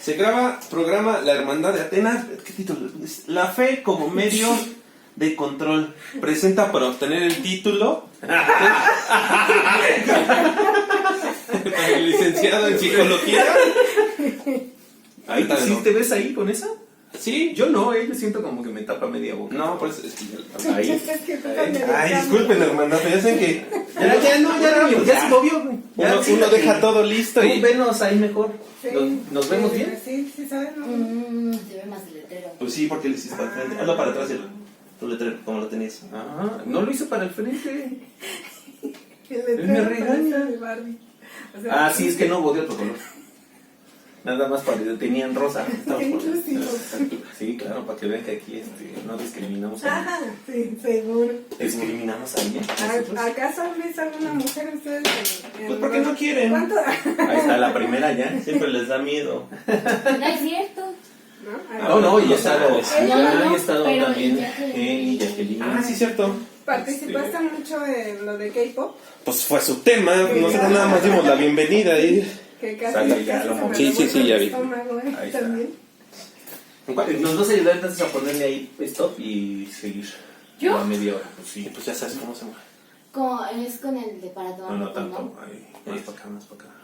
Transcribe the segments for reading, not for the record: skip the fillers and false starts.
Se graba programa La Hermandad de Atenas. ¿Qué título? La fe como medio de control. Presenta para obtener el título. El licenciado en psicología. Ahí, ¿sí te ves ahí con esa? Sí. Yo no, yo siento como que me tapa media boca. No, por eso es que ahí. Ay, disculpen, hermano, pero ya sé que. Ya se movió. Uno deja todo listo y. Venos ahí mejor. Sí, ¿Nos vemos bien? Sí, ¿sabes? Se ve más el letrero. Pues sí, porque le hiciste para el frente. Hazlo para atrás tu letrero, como lo tenías. Ah, no lo hice para el frente. Él me regaña. O sea, Sí, es que no hubo de otro color. Nada más tenían rosa. Qué inclusivo. Sí, claro, para que vean que aquí no discriminamos a Ajá, sí, seguro. discriminamos a alguien. ¿Acaso han visto alguna mujer ustedes? Pues porque no quieren. ¿Cuánto? Ahí está la primera ya. Siempre les da miedo. No es cierto. No, y he estado, No, he estado pero también Jacqueline. Jacqueline. Ah, sí, cierto. ¿Participaste mucho en lo de K-pop? Pues fue su tema. Nosotros nada más dimos la bienvenida ahí. Que casi, Sale, ya casi lo se me moví. Sí, revuelve ya el vi. estómago, Ahí está. también. ¿Nos vas a ayudar entonces a ponerle ahí stop y seguir? ¿Yo? A media hora, pues sí. Pues ya sabes cómo se mueve. Es con el de para tomar No fotos, tanto. ¿no? Ahí, más para acá, más para acá.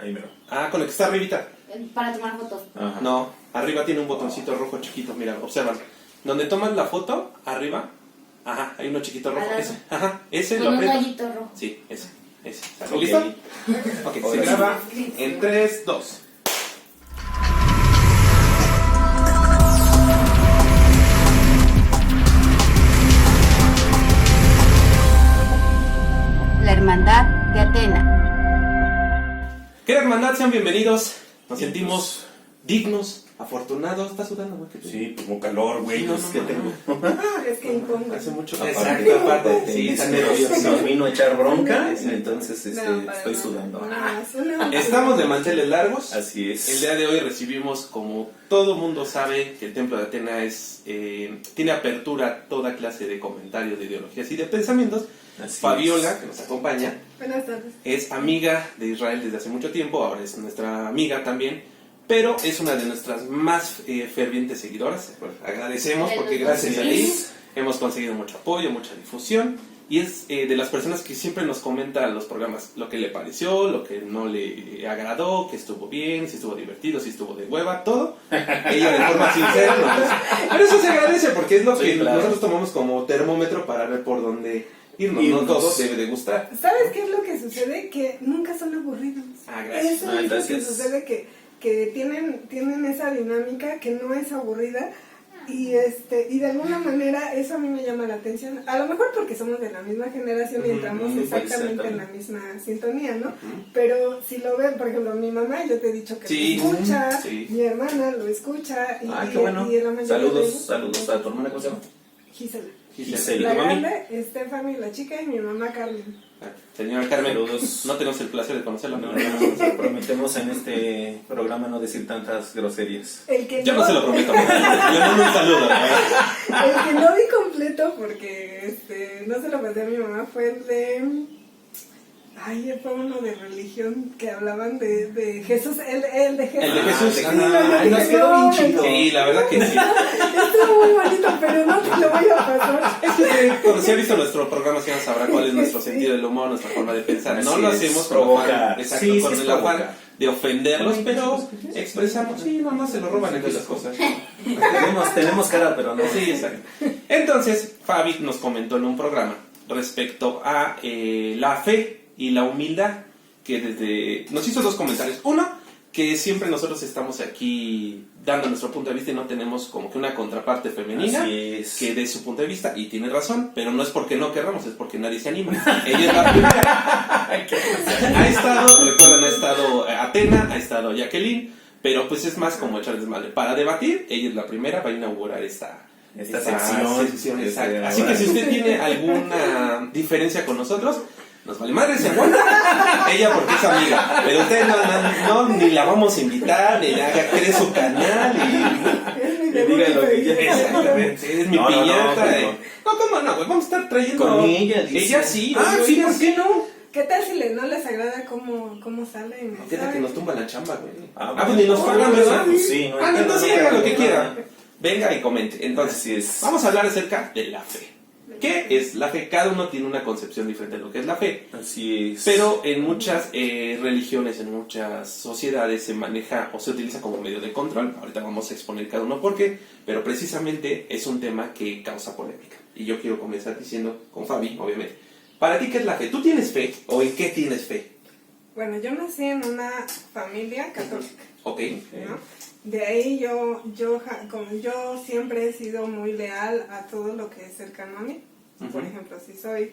Ahí mero. Ah, con el que está arribita. Para tomar fotos. Ajá. No, arriba tiene un botoncito rojo chiquito. Mira, observa. Donde tomas la foto, arriba. Ajá, hay uno chiquito rojo. Al lado. Ese, ajá, ese Con lo un aprietas. hoyito rojo. Sí, ese. ¿Estás Ok. listo? Ok, se Ahora graba en 3, 2. La Hermandad de Atena. Querida hermandad, sean bienvenidos. Nos sentimos dignos, afortunados. ¿Estás sudando, güey? ¿Qué te- Sí, pues como calor, güey. No, Pues, no, ¿qué no, tengo? Es que impongo. Hace mucho. Aparte, Aparte. Sí, está nervioso. Nos vino a echar bronca, entonces No, para estoy nada. sudando. Estamos de manteles largos. Así es. El día de hoy recibimos, como todo mundo sabe, que el Templo de Atena tiene apertura a toda clase de comentarios, de ideologías y de pensamientos. Así Fabiola, es. que nos acompaña, Buenas tardes. es amiga de Israel desde hace mucho tiempo, ahora es nuestra amiga también, pero es una de nuestras más fervientes seguidoras. Pues, agradecemos porque gracias a ella hemos conseguido mucho apoyo, mucha difusión, y es de las personas que siempre nos comenta los programas lo que le pareció, lo que no le agradó, que estuvo bien, si estuvo divertido, si estuvo de hueva, todo. Ella de forma sincera nos dice. Pero eso se agradece porque es lo Sí, que claro. nosotros tomamos como termómetro para ver por dónde irnos. Irnos. No todo debe de gustar. ¿Sabes qué es lo que sucede? Que nunca son aburridos. Ah, gracias. Eso es lo que Gracias. sucede, que tienen esa dinámica que no es aburrida y de alguna manera eso a mí me llama la atención. A lo mejor porque somos de la misma generación y entramos exactamente en la misma sintonía, ¿no? Pero si lo ven, por ejemplo, mi mamá, yo te he dicho que Sí, lo escucha, sí. mi hermana lo escucha y, Qué bueno. y en la mayoría de ellos- Saludos a tu hermana, ¿cómo se llama? Gisela. Gisela. La ¿Tu mami? grande, Stephanie, la chica, y mi mamá Carmen. Señora Carmen, Saludos. no tenemos el placer de conocerla. No, nos prometemos en este programa no decir tantas groserías. El que Yo no se lo prometo. Le mando un saludo. El que no vi completo porque no se lo pasé a mi mamá fue el de... Ay, fue uno de religión que hablaban de Jesús, el de Jesús. El de Jesús. Sí, Ay, nos quedó bien chido. Sí, la verdad que sí. Estuvo muy bonito, pero no te lo voy a pasar. Pero si ha visto nuestro programa, si ya sabrá cuál es nuestro sentido del humor, nuestra forma de pensar. No Así lo es, hacemos con provocar. afán, exacto, Sí, con sí, el afán provocar. de ofenderlos, pero expresamos, sí, nada más se lo roban entre las cosas. Tenemos cara, pero no. Sí, exacto. Entonces, Fabi nos comentó en un programa respecto a la fe y la humildad, que nos hizo dos comentarios. Uno, que siempre nosotros estamos aquí dando nuestro punto de vista y no tenemos como que una contraparte femenina Así es. que dé su punto de vista, y tiene razón, pero no es porque no querramos, es porque nadie se anima. Ella es la primera. Ha estado Atena, ha estado Jacqueline, pero pues es más como echar desmadre. Para debatir, ella es la primera, va a inaugurar esta sección, exacto. Así que si usted tiene alguna diferencia con nosotros, nos vale madre, se aguanta. Ella porque es amiga, pero usted no, ni la vamos a invitar, ni le haga creer su canal y Es mi Que diga lo que quiera. exactamente, es mi piñata. No, ¿cómo no, güey? Vamos a estar trayendo. Con ella, dice. Ella sí. Ah, sí, ella ¿por qué no? ¿Qué tal si no les agrada cómo salen? Fíjate que nos tumba la chamba, güey. Ah, Pues ni nos pagan, ¿verdad? Pues sí, no hay pedo, entonces no hay haga lo pedo, que no. quiera. Venga y comente. Entonces, Así es. vamos a hablar acerca de la fe. ¿Qué es la fe? Cada uno tiene una concepción diferente de lo que es la fe. Así es. Pero en muchas religiones, en muchas sociedades se maneja o se utiliza como medio de control. Ahorita vamos a exponer cada uno por qué, pero precisamente es un tema que causa polémica. Y yo quiero comenzar diciendo, con Fabi, obviamente, ¿para ti qué es la fe? ¿Tú tienes fe o en qué tienes fe? Bueno, yo nací en una familia católica, Ok. ¿no? De ahí como yo siempre he sido muy leal a todo lo que es cercano a mí. Por ejemplo, si estoy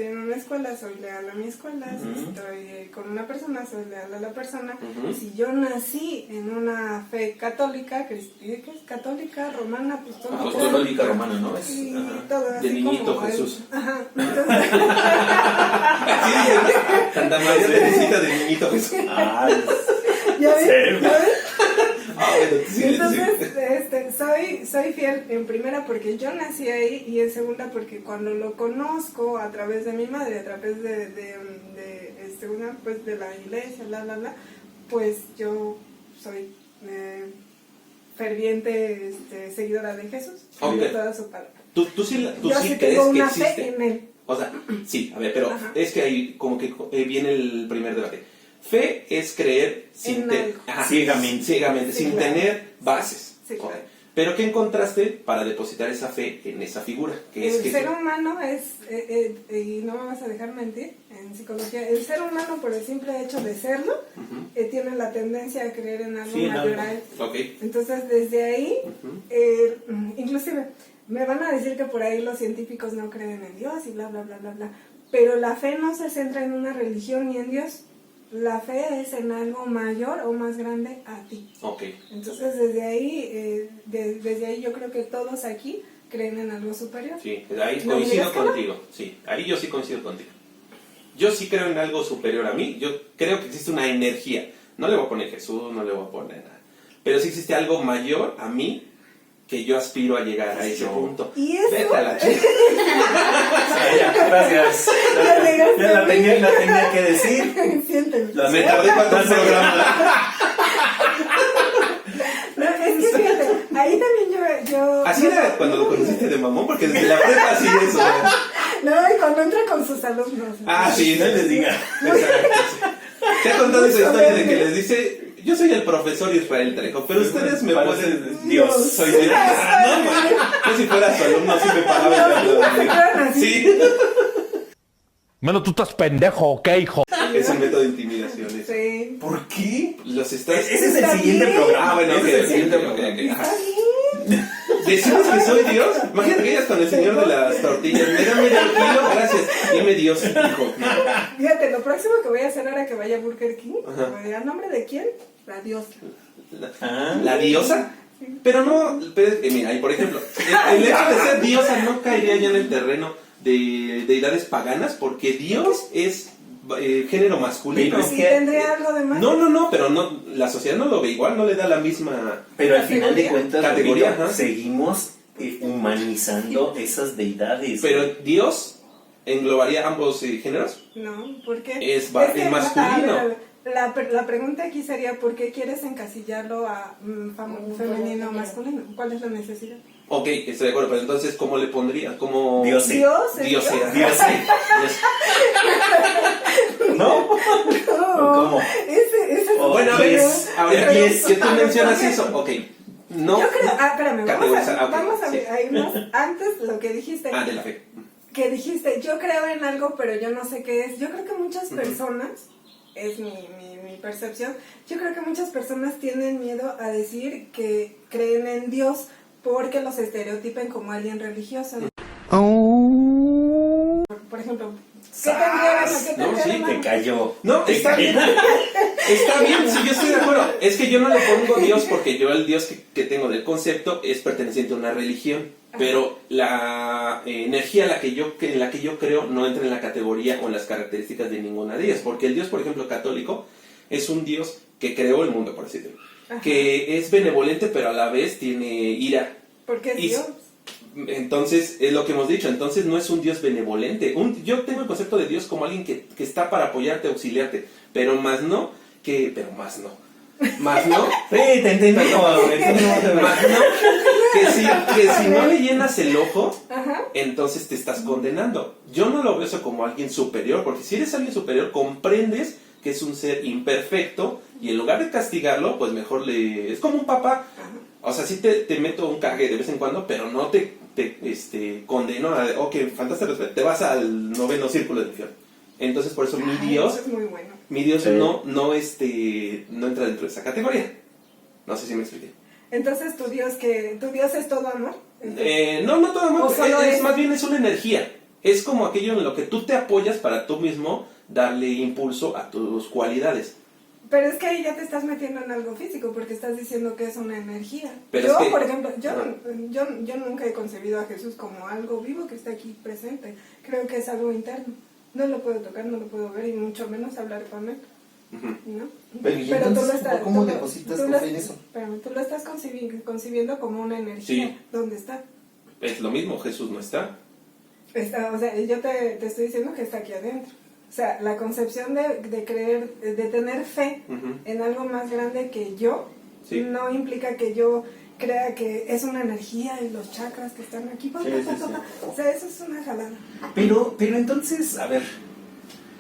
en una escuela, soy leal a mi escuela. Si estoy con una persona, soy leal a la persona. Si yo nací en una fe católica, ¿qué es católica, romana, apostólica? Apostólica romana, ¿no? Es, Sí, ajá. todo así De niñito como Jesús. Ajá. Entonces, Santa María Teresita de niñito Jesús. Ah, ¿ya ves? ¿serio? ¿Ya ves? Ah, bueno, sí, Entonces, soy fiel en primera porque yo nací ahí y en segunda porque cuando lo conozco a través de mi madre, a través de la iglesia, pues yo soy ferviente seguidora de Jesús y de Ok. toda su palabra. ¿Tú sí Yo sí crees tengo que una fe existe? en él. O sea, sí, a ver, pero Ajá. es que ahí como que viene el primer debate. Fe es creer sin En algo. Ciegamente. sin claro. tener bases. Sí, claro. Ok. Pero ¿qué encontraste para depositar esa fe en esa figura? Que es El que ser humano es, y no me vas a dejar mentir, en psicología, el ser humano por el simple hecho de serlo, tiene la tendencia a creer en algo Sí, en mayor algo. a él. Ok. Entonces desde ahí, inclusive me van a decir que por ahí los científicos no creen en Dios y bla, bla, bla, bla, bla, pero la fe no se centra en una religión ni en Dios. La fe es en algo mayor o más grande a ti. Ok. Entonces desde ahí yo creo que todos aquí creen en algo superior. Sí, ahí ¿No coincido dirías que no? contigo. Sí, ahí yo sí coincido contigo. Yo sí creo en algo superior a mí. Yo creo que existe una energía. No le voy a poner Jesús, no le voy a poner nada. Pero sí existe algo mayor a mí que yo aspiro a llegar a ese punto. Y eso- Vete a la chica. Ya, gracias. Ya la tenía que decir. Siénteme. Me tardé cuántos programas. No, es que fíjate, ahí también yo Así era cuando lo conociste de mamón, porque desde la prepa así es. ¿Verdad? no, y cuando entra con sus alumnos. Ah, sí, No les diga. Exacto. Se ha contado esa historia de que les dice, yo soy el profesor Israel Trejo, pero ustedes me Parece pueden... Dios. Soy Dios. No, man. Yo si fuera su alumno sí me pagaba el se quedan así. Sí, Menos tú estás pendejo, ¿ok, hijo? es un método de intimidación. Eso. Sí. ¿Por qué? Los estás... Ese es el Está siguiente bien. programa. Ah, bueno, ok, Ese es el ok, siguiente ok, programa. ok. Ajá. Está bien. ¿Decimos que soy Dios? Imagínate que ellas con el señor de las tortillas. Me da medio kilo, gracias. Dime Dios, hijo. Fíjate, lo próximo que voy a hacer ahora que vaya a Burger King, Ajá. ¿a nombre de quién? La diosa. ¿La diosa? Pero no, pero, mira, y por ejemplo, el hecho de ser diosa no caería ya en el terreno de deidades paganas, porque Dios es género masculino. Pero es ¿Y que- tendría algo de más? No, pero no, la sociedad no lo ve igual, no le da la misma... Pero al final de cuentas, Categoría, Lupita, ajá. seguimos humanizando esas deidades. Pero Dios englobaría ambos géneros. No, ¿por qué? Es que, masculino. a ver, la pregunta aquí sería, ¿por qué quieres encasillarlo a femenino o masculino? ¿Cuál es la necesidad? Ok, estoy de acuerdo, pero entonces, ¿cómo le pondría? ¿Cómo... Dios. Sí. Dios, ¿es Dios Dios? sea. Dios, ¿no? No, ¿Cómo? ese es O Bueno, a Aquí ver, es- ahora aquí que es- tú mencionas eso, ok. No. Yo creo, espérame, categorizar, ok, vamos a sí. irnos antes lo que dijiste. Ah, de la fe. Que dijiste, yo creo en algo, pero yo no sé qué es. Yo creo que muchas personas, es mi percepción, yo creo que muchas personas tienen miedo a decir que creen en Dios porque los estereotipen como alguien religioso. Por ejemplo, ¿qué No, sí, tendría de Te malo? cayó. No, Te está bien. cayó. Está bien, sí, yo estoy de acuerdo. Es que yo no le pongo Dios porque yo el Dios que tengo del concepto es perteneciente a una religión. Pero la energía en la que yo creo no entra en la categoría o en las características de ninguna de ellas. Porque el Dios, por ejemplo, católico, es un Dios que creó el mundo, por así decirlo. Ajá. Que es benevolente, pero a la vez tiene ira. Porque es Y- Dios. Entonces, es lo que hemos dicho, entonces no es un Dios benevolente. Yo tengo el concepto de Dios como alguien que está para apoyarte, auxiliarte, pero más no. Sí, te entendí. Que si no le llenas el ojo, Ajá. entonces te estás condenando. Yo no lo veo eso como alguien superior, porque si eres alguien superior, comprendes que es un ser imperfecto, y en lugar de castigarlo, pues mejor es como un papá. O sea, sí te meto un cague de vez en cuando, pero no te condeno a, ok, faltaste respeto, te vas al 9º círculo del infierno. Entonces, por eso mi Dios, Eso es muy bueno. mi Dios Sí. no entra dentro de esa categoría. No sé si me expliqué. Entonces tu Dios es todo amor. No todo amor, ¿O solo es- más bien es una energía. Es como aquello en lo que tú te apoyas para tú mismo darle impulso a tus cualidades. Pero es que ahí ya te estás metiendo en algo físico porque estás diciendo que es una energía. Pero yo, es que- por ejemplo, Ajá. yo nunca he concebido a Jesús como algo vivo que está aquí presente. Creo que es algo interno. No lo puedo tocar, no lo puedo ver y mucho menos hablar con él. Ujú. ¿No? Pero, ¿y entonces cómo tú depositas tú tu lo- fe en eso? Espérame, tú lo estás concibiendo como una energía. Sí. ¿Dónde está? Es lo mismo, Jesús no está. O sea, yo te estoy diciendo que está aquí adentro. O sea, la concepción de creer, de tener fe Ujú. en algo más grande que yo, Sí. no implica que yo crea que es una energía y los chakras que están aquí. Sí. O sea, eso es una jalada. Pero entonces, a ver,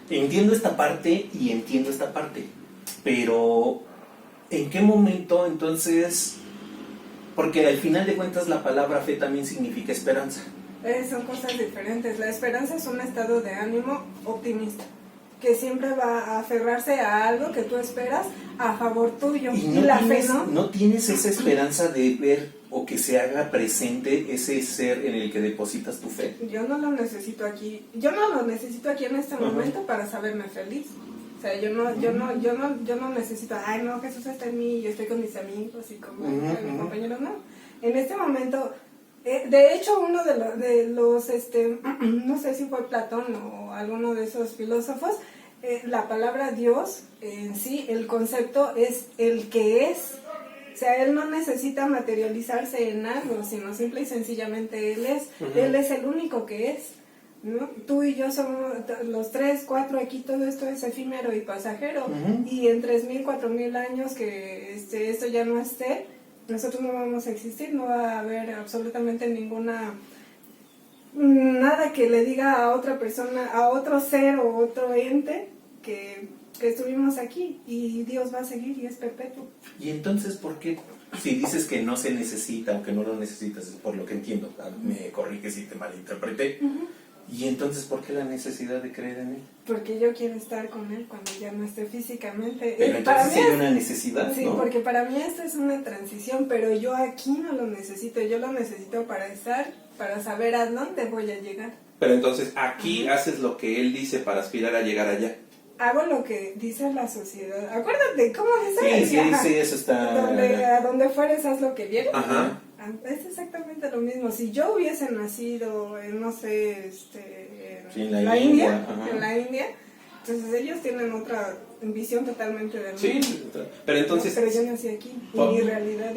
entiendo esta parte y entiendo esta parte, pero ¿en qué momento entonces? Porque al final de cuentas la palabra fe también significa esperanza. Son cosas diferentes. La esperanza es un estado de ánimo optimista, que siempre va a aferrarse a algo que tú esperas a favor tuyo. Y Y la fe, ¿no? no tienes esa esperanza de ver o que se haga presente ese ser en el que depositas tu fe. Yo no lo necesito aquí. Yo no lo necesito aquí en este momento para saberme feliz. O sea, yo no necesito, ay no, Jesús está en mí, yo estoy con mis amigos y con mis compañeros, no. En este momento, de hecho, uno de los no sé si fue Platón o alguno de esos filósofos, la palabra Dios en sí, el concepto es el que es. O sea, él no necesita materializarse en algo, sino simple y sencillamente él es. Él es el único que es, ¿no? Tú y yo somos los 3, 4, aquí todo esto es efímero y pasajero. Y en 3.000, 4.000 años que esto ya no esté, nosotros no vamos a existir, no va a haber absolutamente nada que le diga a otra persona, a otro ser o otro ente que estuvimos aquí, y Dios va a seguir y es perpetuo. Y entonces, ¿por qué? Si dices que no se necesita o que no lo necesitas, es por lo que entiendo, me corriges si te malinterpreté. Y entonces, ¿por qué la necesidad de creer en él? Porque yo quiero estar con él cuando ya no esté físicamente. Pero Para entonces mí hay es- una necesidad, Sí, ¿no? porque para mí esto es una transición, pero yo aquí no lo necesito, yo lo necesito para estar, para saber a dónde voy a llegar. Pero entonces aquí haces lo que él dice para aspirar a llegar allá. Hago lo que dice la sociedad. Acuérdate, ¿cómo dice? Sí, Ajá. eso está... A donde fueres, haz lo que vieres. Ajá. Es exactamente lo mismo. Si yo hubiese nacido en, no sé, Sí, en la la India, India, ajá. en la India, entonces ellos tienen otra visión totalmente del Sí, mundo. pero entonces... Pero yo nací aquí y Oh. mi realidad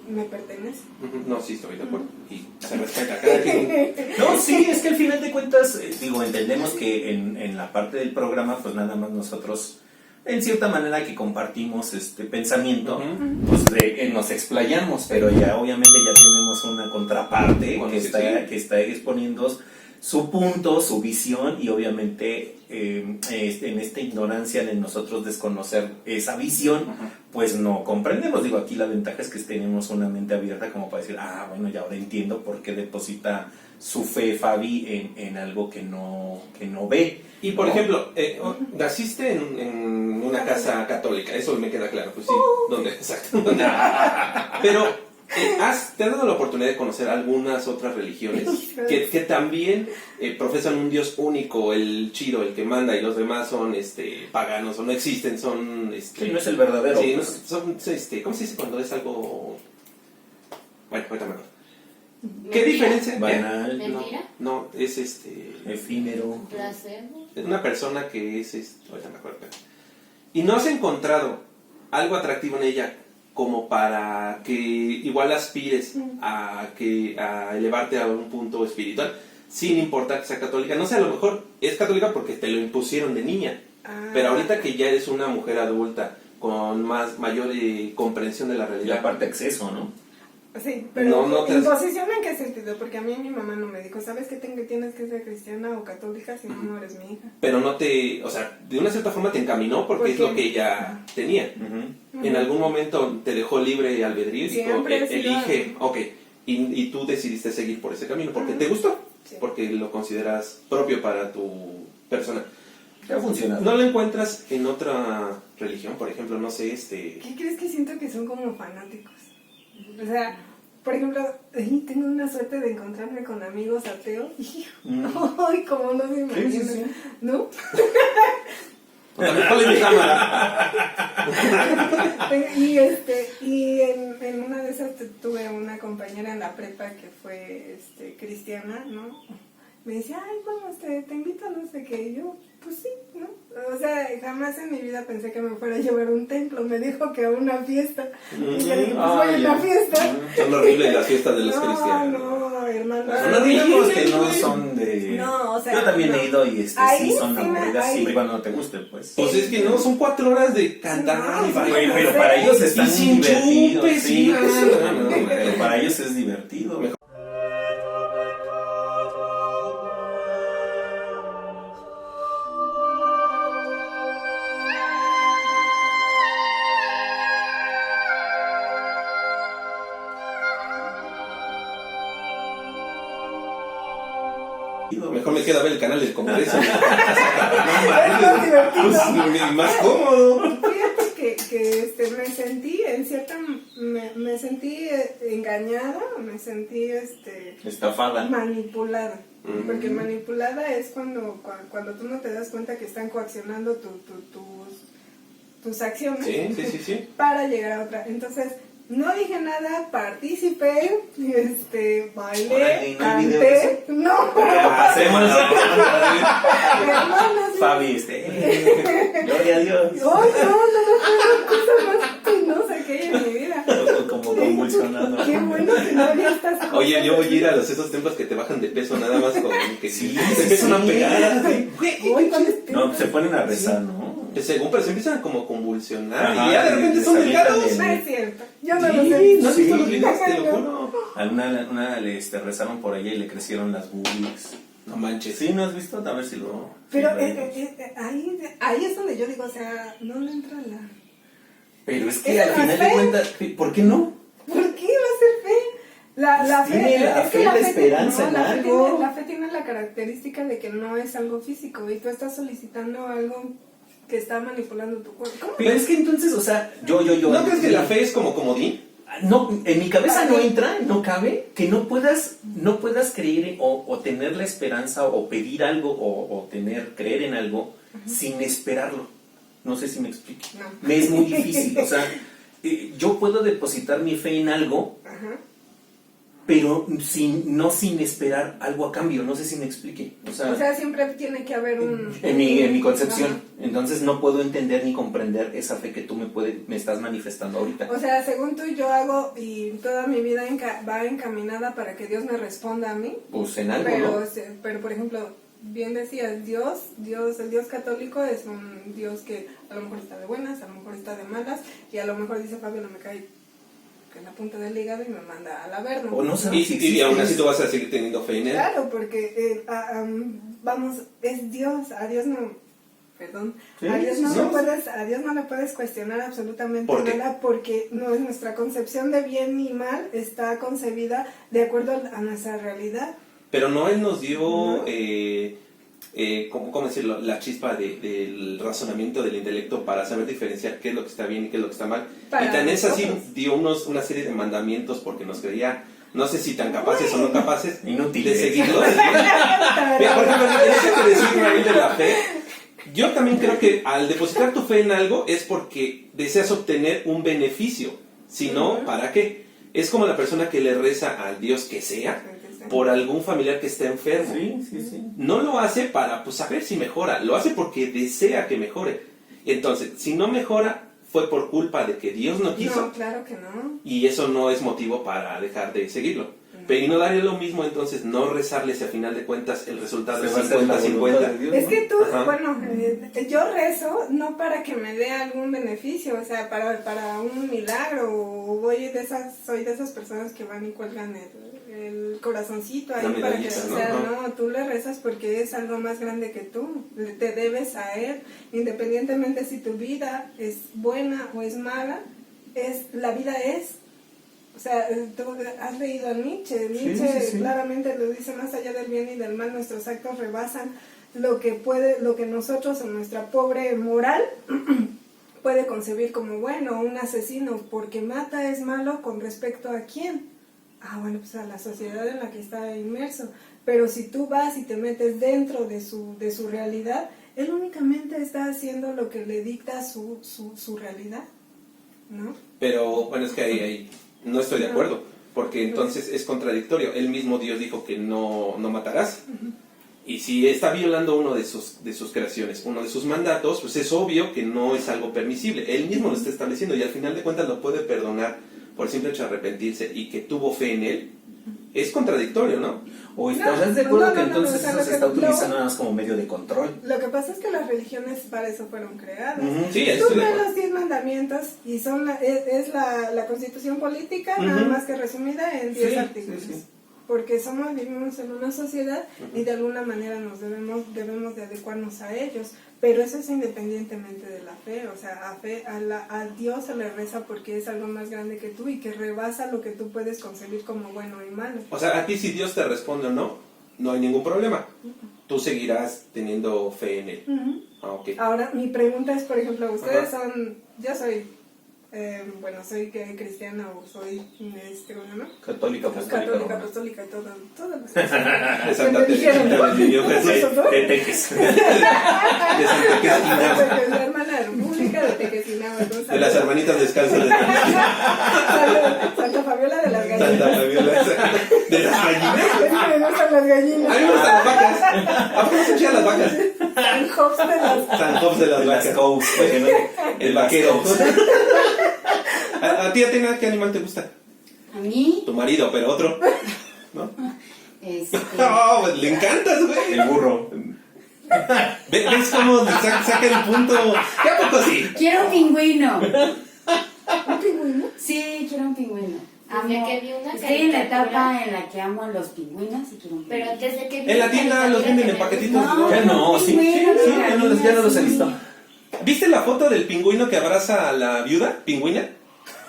me pertenece. Ujú, no, sí, estoy de acuerdo. Y se respeta cada quien. No, sí, es que al final de cuentas, entendemos que en la parte del programa, pues nada más nosotros, en cierta manera que compartimos este pensamiento, Ujú. pues nos explayamos, pero ya obviamente ya tenemos una contraparte Bueno, que, sí, está, sí. que está exponiendo su punto, su visión, y obviamente en esta ignorancia de nosotros desconocer esa visión, pues no comprendemos. Digo, aquí la ventaja es que tenemos una mente abierta como para decir, bueno, ya ahora entiendo por qué deposita su fe Fabi en algo que no ve. Y por ¿no? ejemplo, naciste en una casa católica, eso me queda claro, pues sí, ¿dónde? Exacto. Pero ¿te has dado la oportunidad de conocer algunas otras religiones que también profesan un Dios único, el chido, el que manda, y los demás son paganos o no existen, son... Sí, no es el verdadero. Sí, no, son, ¿cómo se dice cuando es algo...? Bueno, ahorita me acuerdo. ¿Qué Mentira. diferencia? Banal, ¿Mentira? No, es efímero. Placebo. una persona que es ahorita me acuerdo, y no has encontrado algo atractivo en ella como para que igual aspires a elevarte a un punto espiritual, sin importar que sea católica. No sé, a lo mejor es católica porque te lo impusieron de niña, pero ahorita que ya eres una mujer adulta con mayor comprensión de la Y realidad. aparte acceso, ¿no? Sí, pero No te ¿imposición en qué sentido? Porque a mí mi mamá no me dijo, ¿sabes qué tienes que ser cristiana o católica si no eres mi hija? Pero no te, o sea, de una cierta forma te encaminó porque es lo que ella tenía. En algún momento te dejó libre albedrío y dijo, Siempre he sido- elige, ok, y tú decidiste seguir por ese camino porque te gustó, Sí. porque lo consideras propio para tu persona. ¿Qué ha funcionado? ¿No lo encuentras en otra religión? Por ejemplo, no sé, ¿Qué crees que siento que son como fanáticos? O sea, por ejemplo, tengo una suerte de encontrarme con amigos ateos. Ay, como no se imaginan, sí. ¿no? También ponle mi cámara. Y en una de esas tuve una compañera en la prepa que fue cristiana, ¿no? Me decía, ay, vamos, te invito a no sé qué. Y yo, pues sí, ¿no? O sea, jamás en mi vida pensé que me fuera a llevar a un templo. Me dijo que a una fiesta. Y yo dije, pues voy a una fiesta. Son horribles las fiestas de los cristianos. No, hermano. No digamos que no son de... No, o sea, yo también no. he ido y Ahí sí son sí me- aburridas, ahí- siempre y cuando no te guste, pues. Pues es que no, son 4 horas de cantar y No, bailar. Pero para ellos Y están sin divertidos, chupes, sí. no. Pero para ellos es divertido. Mejor me queda ver el canal del Congreso. Es más divertido. Pues, más cómodo. Fíjate que me sentí en cierta me sentí engañada, me sentí Estafada. manipulada. Porque manipulada es cuando tú no te das cuenta que están coaccionando tus acciones Sí. para llegar a otra. Entonces, no dije nada, participé, bailé, Órale, ¿no hay video de canté. No, Hacemos. hermanos, Fabi, gloria a Dios. Ay, no cosa más penosa que hay en mi vida. Como convulsionando. Qué bueno que no había estas cosas. Oye, yo voy a ir a esos templos que te bajan de peso nada más con que Sí, se empiezan a sí. pegar. Así. Ay, ¿cuáles No, se ponen a rezar, ¿no? Pero se empiezan como a convulsionar Ajá, y ya de repente les son avientan delgados. No es cierto. Yo no Sí, lo sé. ¿no has visto los Sí. videos? Te lo juro. A una rezaron por ella y le crecieron las boobies. No manches. Sí, ¿no has visto? A ver si lo... Pero si lo vemos. ahí es donde yo digo, o sea, no le entra la... Pero es que ¿es al la final fe? de cuentas, ¿por qué no? ¿Por qué va a ser fe? La fe, Tiene la es que fe, la fe esperanza en la fe algo. la fe tiene la característica de que no es algo físico y tú estás solicitando algo que está manipulando tu cuerpo. ¿Cómo? Pero es que entonces, o sea, yo... ¿No crees que la fe es como comodín? No, en mi cabeza no Vale. entra, no cabe, que no puedas creer o tener la esperanza o pedir algo o creer en algo sin esperarlo. No sé si me explique. No. Me es muy difícil, o sea, yo puedo depositar mi fe en algo, Ajá. pero no sin esperar algo a cambio, no sé si me explique. O O sea, sea, siempre tiene que haber un... en mi concepción, entonces no puedo entender ni comprender esa fe que tú me estás manifestando ahorita. O sea, según tú, yo hago y toda mi vida va encaminada para que Dios me responda a mí. Pues en algo, Pero, ¿no? pero por ejemplo, bien decías, el Dios católico es un Dios que a lo mejor está de buenas, a lo mejor está de malas, y a lo mejor dice Fabio, no me cae en la punta del hígado y me manda al averno. O no sabes si Y aún así existe. tú vas a seguir teniendo fe en él. Claro, porque vamos, es Dios, a Dios no, perdón, Sí, a Dios sí, no sí. a Dios no le puedes cuestionar absolutamente ¿Por qué? nada porque no es nuestra concepción de bien ni mal, está concebida de acuerdo a nuestra realidad. Pero no él nos dio, No. ¿cómo decirlo? La chispa del razonamiento del intelecto para saber diferenciar qué es lo que está bien y qué es lo que está mal. Para Y tan es así, nosotros. dio una serie de mandamientos porque nos creía, no sé si tan capaces o no capaces, Inútiles. de seguirlos. Mira, por ejemplo, en eso que decís, Marín, de la fe, yo también creo que al depositar tu fe en algo es porque deseas obtener un beneficio. Si no, ¿para qué? Es como la persona que le reza al Dios que sea por algún familiar que esté enfermo. Sí. No lo hace para saber si mejora, lo hace porque desea que mejore. Entonces, si no mejora fue por culpa de que Dios no quiso. No, claro que no. Y eso no es motivo para dejar de seguirlo. Pero y no daría lo mismo entonces no rezarle si a final de cuentas el resultado es Se va a hacer la voluntad 50-50. de Dios, Es ¿no? que tú, Ajá. bueno, yo rezo no para que me dé algún beneficio, o sea, para un milagro, o soy de esas personas que van y cuelgan el corazoncito ahí La para que, medallita, o sea, ¿no? no, tú le rezas porque es algo más grande que tú, te debes a él, independientemente si tu vida es buena o es mala, la vida es. O sea, tú has leído a Nietzsche. Nietzsche sí. claramente lo dice: más allá del bien y del mal, nuestros actos rebasan lo que nosotros en nuestra pobre moral puede concebir como bueno. Un asesino porque mata es malo con respecto a quién. Bueno, pues a la sociedad en la que está inmerso. Pero si tú vas y te metes dentro de su realidad, él únicamente está haciendo lo que le dicta su realidad, ¿no? Pero bueno, es que ahí no estoy de acuerdo, porque entonces es contradictorio. El mismo Dios dijo que no matarás. Y si está violando uno de sus creaciones, uno de sus mandatos, pues es obvio que no es algo permisible. Él mismo lo está estableciendo y al final de cuentas lo puede perdonar por el simple hecho de arrepentirse y que tuvo fe en él. Es contradictorio, ¿no? ¿O estás de acuerdo no, que no, entonces o sea, eso lo se que- está utilizando lo- nada más como medio de control? Lo que pasa es que las religiones para eso fueron creadas. Sí, Tú estoy de ves acuerdo. los 10 mandamientos y son es la constitución política, nada más que resumida en 10 Sí, artículos. sí, sí. Porque vivimos en una sociedad y de alguna manera nos debemos de adecuarnos a ellos. Pero eso es independientemente de la fe. O sea, a Dios se le reza porque es algo más grande que tú y que rebasa lo que tú puedes concebir como bueno y malo. O sea, a ti si Dios te responde o no hay ningún problema. Tú seguirás teniendo fe en él. Ok. Ahora, mi pregunta es, por ejemplo, ustedes Ajá. yo soy, soy cristiana o soy, ¿cómo se llama? Católica, Católica, apostólica, todo lo De Santa me dijeron, Teresita del Niño Jesús. de Teques. De Santa Cristina. La hermana pública de Tequecinaba, De las hermanitas descalzas de Santa Fabiola de las Santa gallinas. Fabiola. De las gallinas. Es que me gustan las gallinas. A mí me gustan las vacas. ¿A poco no se chidas las vacas? San Jobs de las... San Jobs de las De las vacas. Cows, porque no- El vaquero. ¿A ti, Atena, qué animal te gusta? A mí, Tu marido, pero otro. ¿No? no, Pues le encantas, güey. El burro. ¿Ves cómo saca el punto? ¿Qué a poco sí? quiero un pingüino. ¿Un pingüino? Sí, quiero un pingüino. Desde que vi una Estoy en la caricatura. etapa en la que amo a los pingüinos y quiero un Pero pingüino. desde que vi En la una tienda los caricatura venden en que me paquetitos. gustó. ¿no? Ya no, sí, pingüino, sí, ya no los he sí. visto. ¿Viste la foto del pingüino que abraza a la viuda pingüina?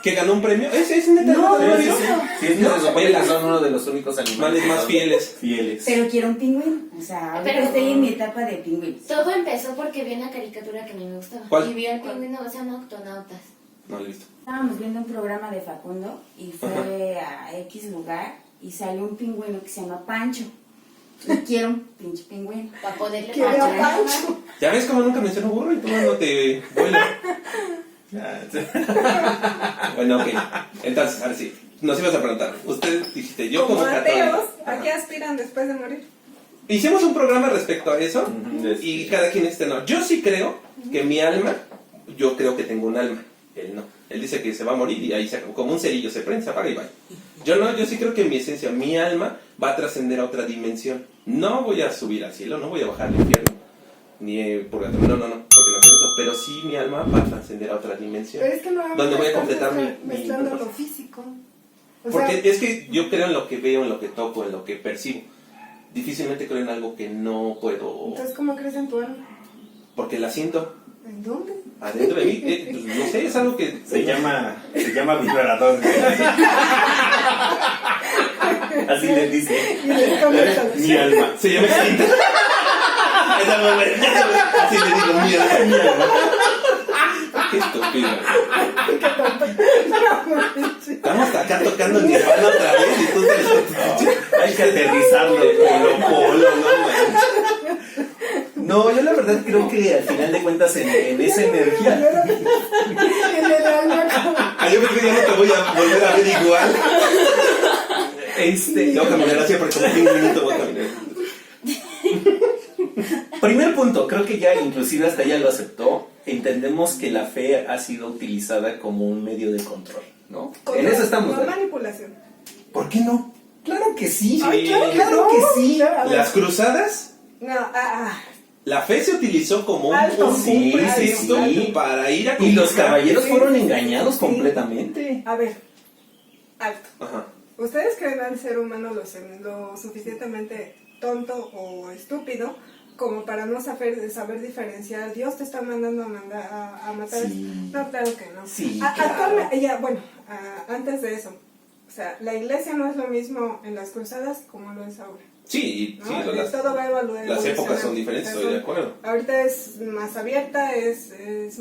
¿Que ganó un premio? ¿Es neta? No, ¿No lo Sí, vio? sí, sí. Sí, es que se supone que son uno de los únicos animales Animales más fieles. fieles. Pero quiero un pingüino. O sea, ahorita Pero- estoy en mi etapa de pingüinos. Todo empezó porque vi una caricatura que a mí me gustaba. ¿Cuál? Y vi al pingüino, se llama Octonautas. No lo he visto. Estábamos viendo un programa de Facundo y fue a X lugar y salió un pingüino que se llama Pancho. Y quiero un pinche pingüino. Para poderle Quiero a marchar. Pancho. ¿Ya ves cómo nunca menciono burro y tú no te vuela? Bueno, ok. Entonces, ahora sí. Nos ibas a preguntar. Usted dijiste, yo como ateos, católico. ¿a qué aspiran después de morir? Hicimos un programa respecto a eso Ujú. y cada quien no. Yo sí creo que mi alma, yo creo que tengo un alma. Él no. Él dice que se va a morir y ahí se acabó. Como un cerillo, se prende, se apaga y va. Yo no, yo sí creo que mi esencia, mi alma va a trascender a otra dimensión. No voy a subir al cielo, no voy a bajar al infierno, ni purgatorio, no, porque no creo eso. Pero sí mi alma va a trascender a otra dimensión. Pero es que no Donde voy a estás completar mi mezclando lo propósito. físico. O Porque sea, es que yo creo en lo que veo, en lo que toco, en lo que percibo. Difícilmente creo en algo que no puedo, entonces, ¿cómo crees en tu alma? porque la siento ¿En dónde? adentro de mí. Pues, no sé, es algo que Se llama vibrador. Así le dice. Y les pones a Mi alma. se llama instinto. Es algo bueno. Así le digo, mierda. Qué estúpido. qué tonto. Estamos acá tocando Nirvana otra vez y tú sales con tu pinche- Hay que aterrizarlo polo, ¿no? No, yo la verdad creo que al final de cuentas en esa energía. En el alma como... Yo creo que ya no te voy a volver a ver igual. Yo voy a caminar así porque como 5 minutos voy a caminar. Primer punto, creo que ya inclusive hasta ella lo aceptó. En entendemos que la fe ha sido utilizada como un medio de control, ¿no? Control, En eso estamos. no manipulación. ¿Por qué no? Claro que sí. Ay, claro que sí. A ver, Las cruzadas, no, la fe se utilizó como Alto, un sí, pretexto sí. para ir a Y los conquistar. caballeros Sí, fueron sí, engañados sí. completamente. a ver, alto. Ajá. ¿Ustedes creen al ser humano lo suficientemente tonto o estúpido como para no saber diferenciar? Dios te está mandando a matar. Sí. No, claro que no. Sí, Actualmente, antes de eso, o sea, la iglesia no es lo mismo en las cruzadas como lo es ahora. Sí, ¿no? sí, Todo va a evolucionar. las épocas son diferentes, estoy de acuerdo. Ahorita es más abierta, es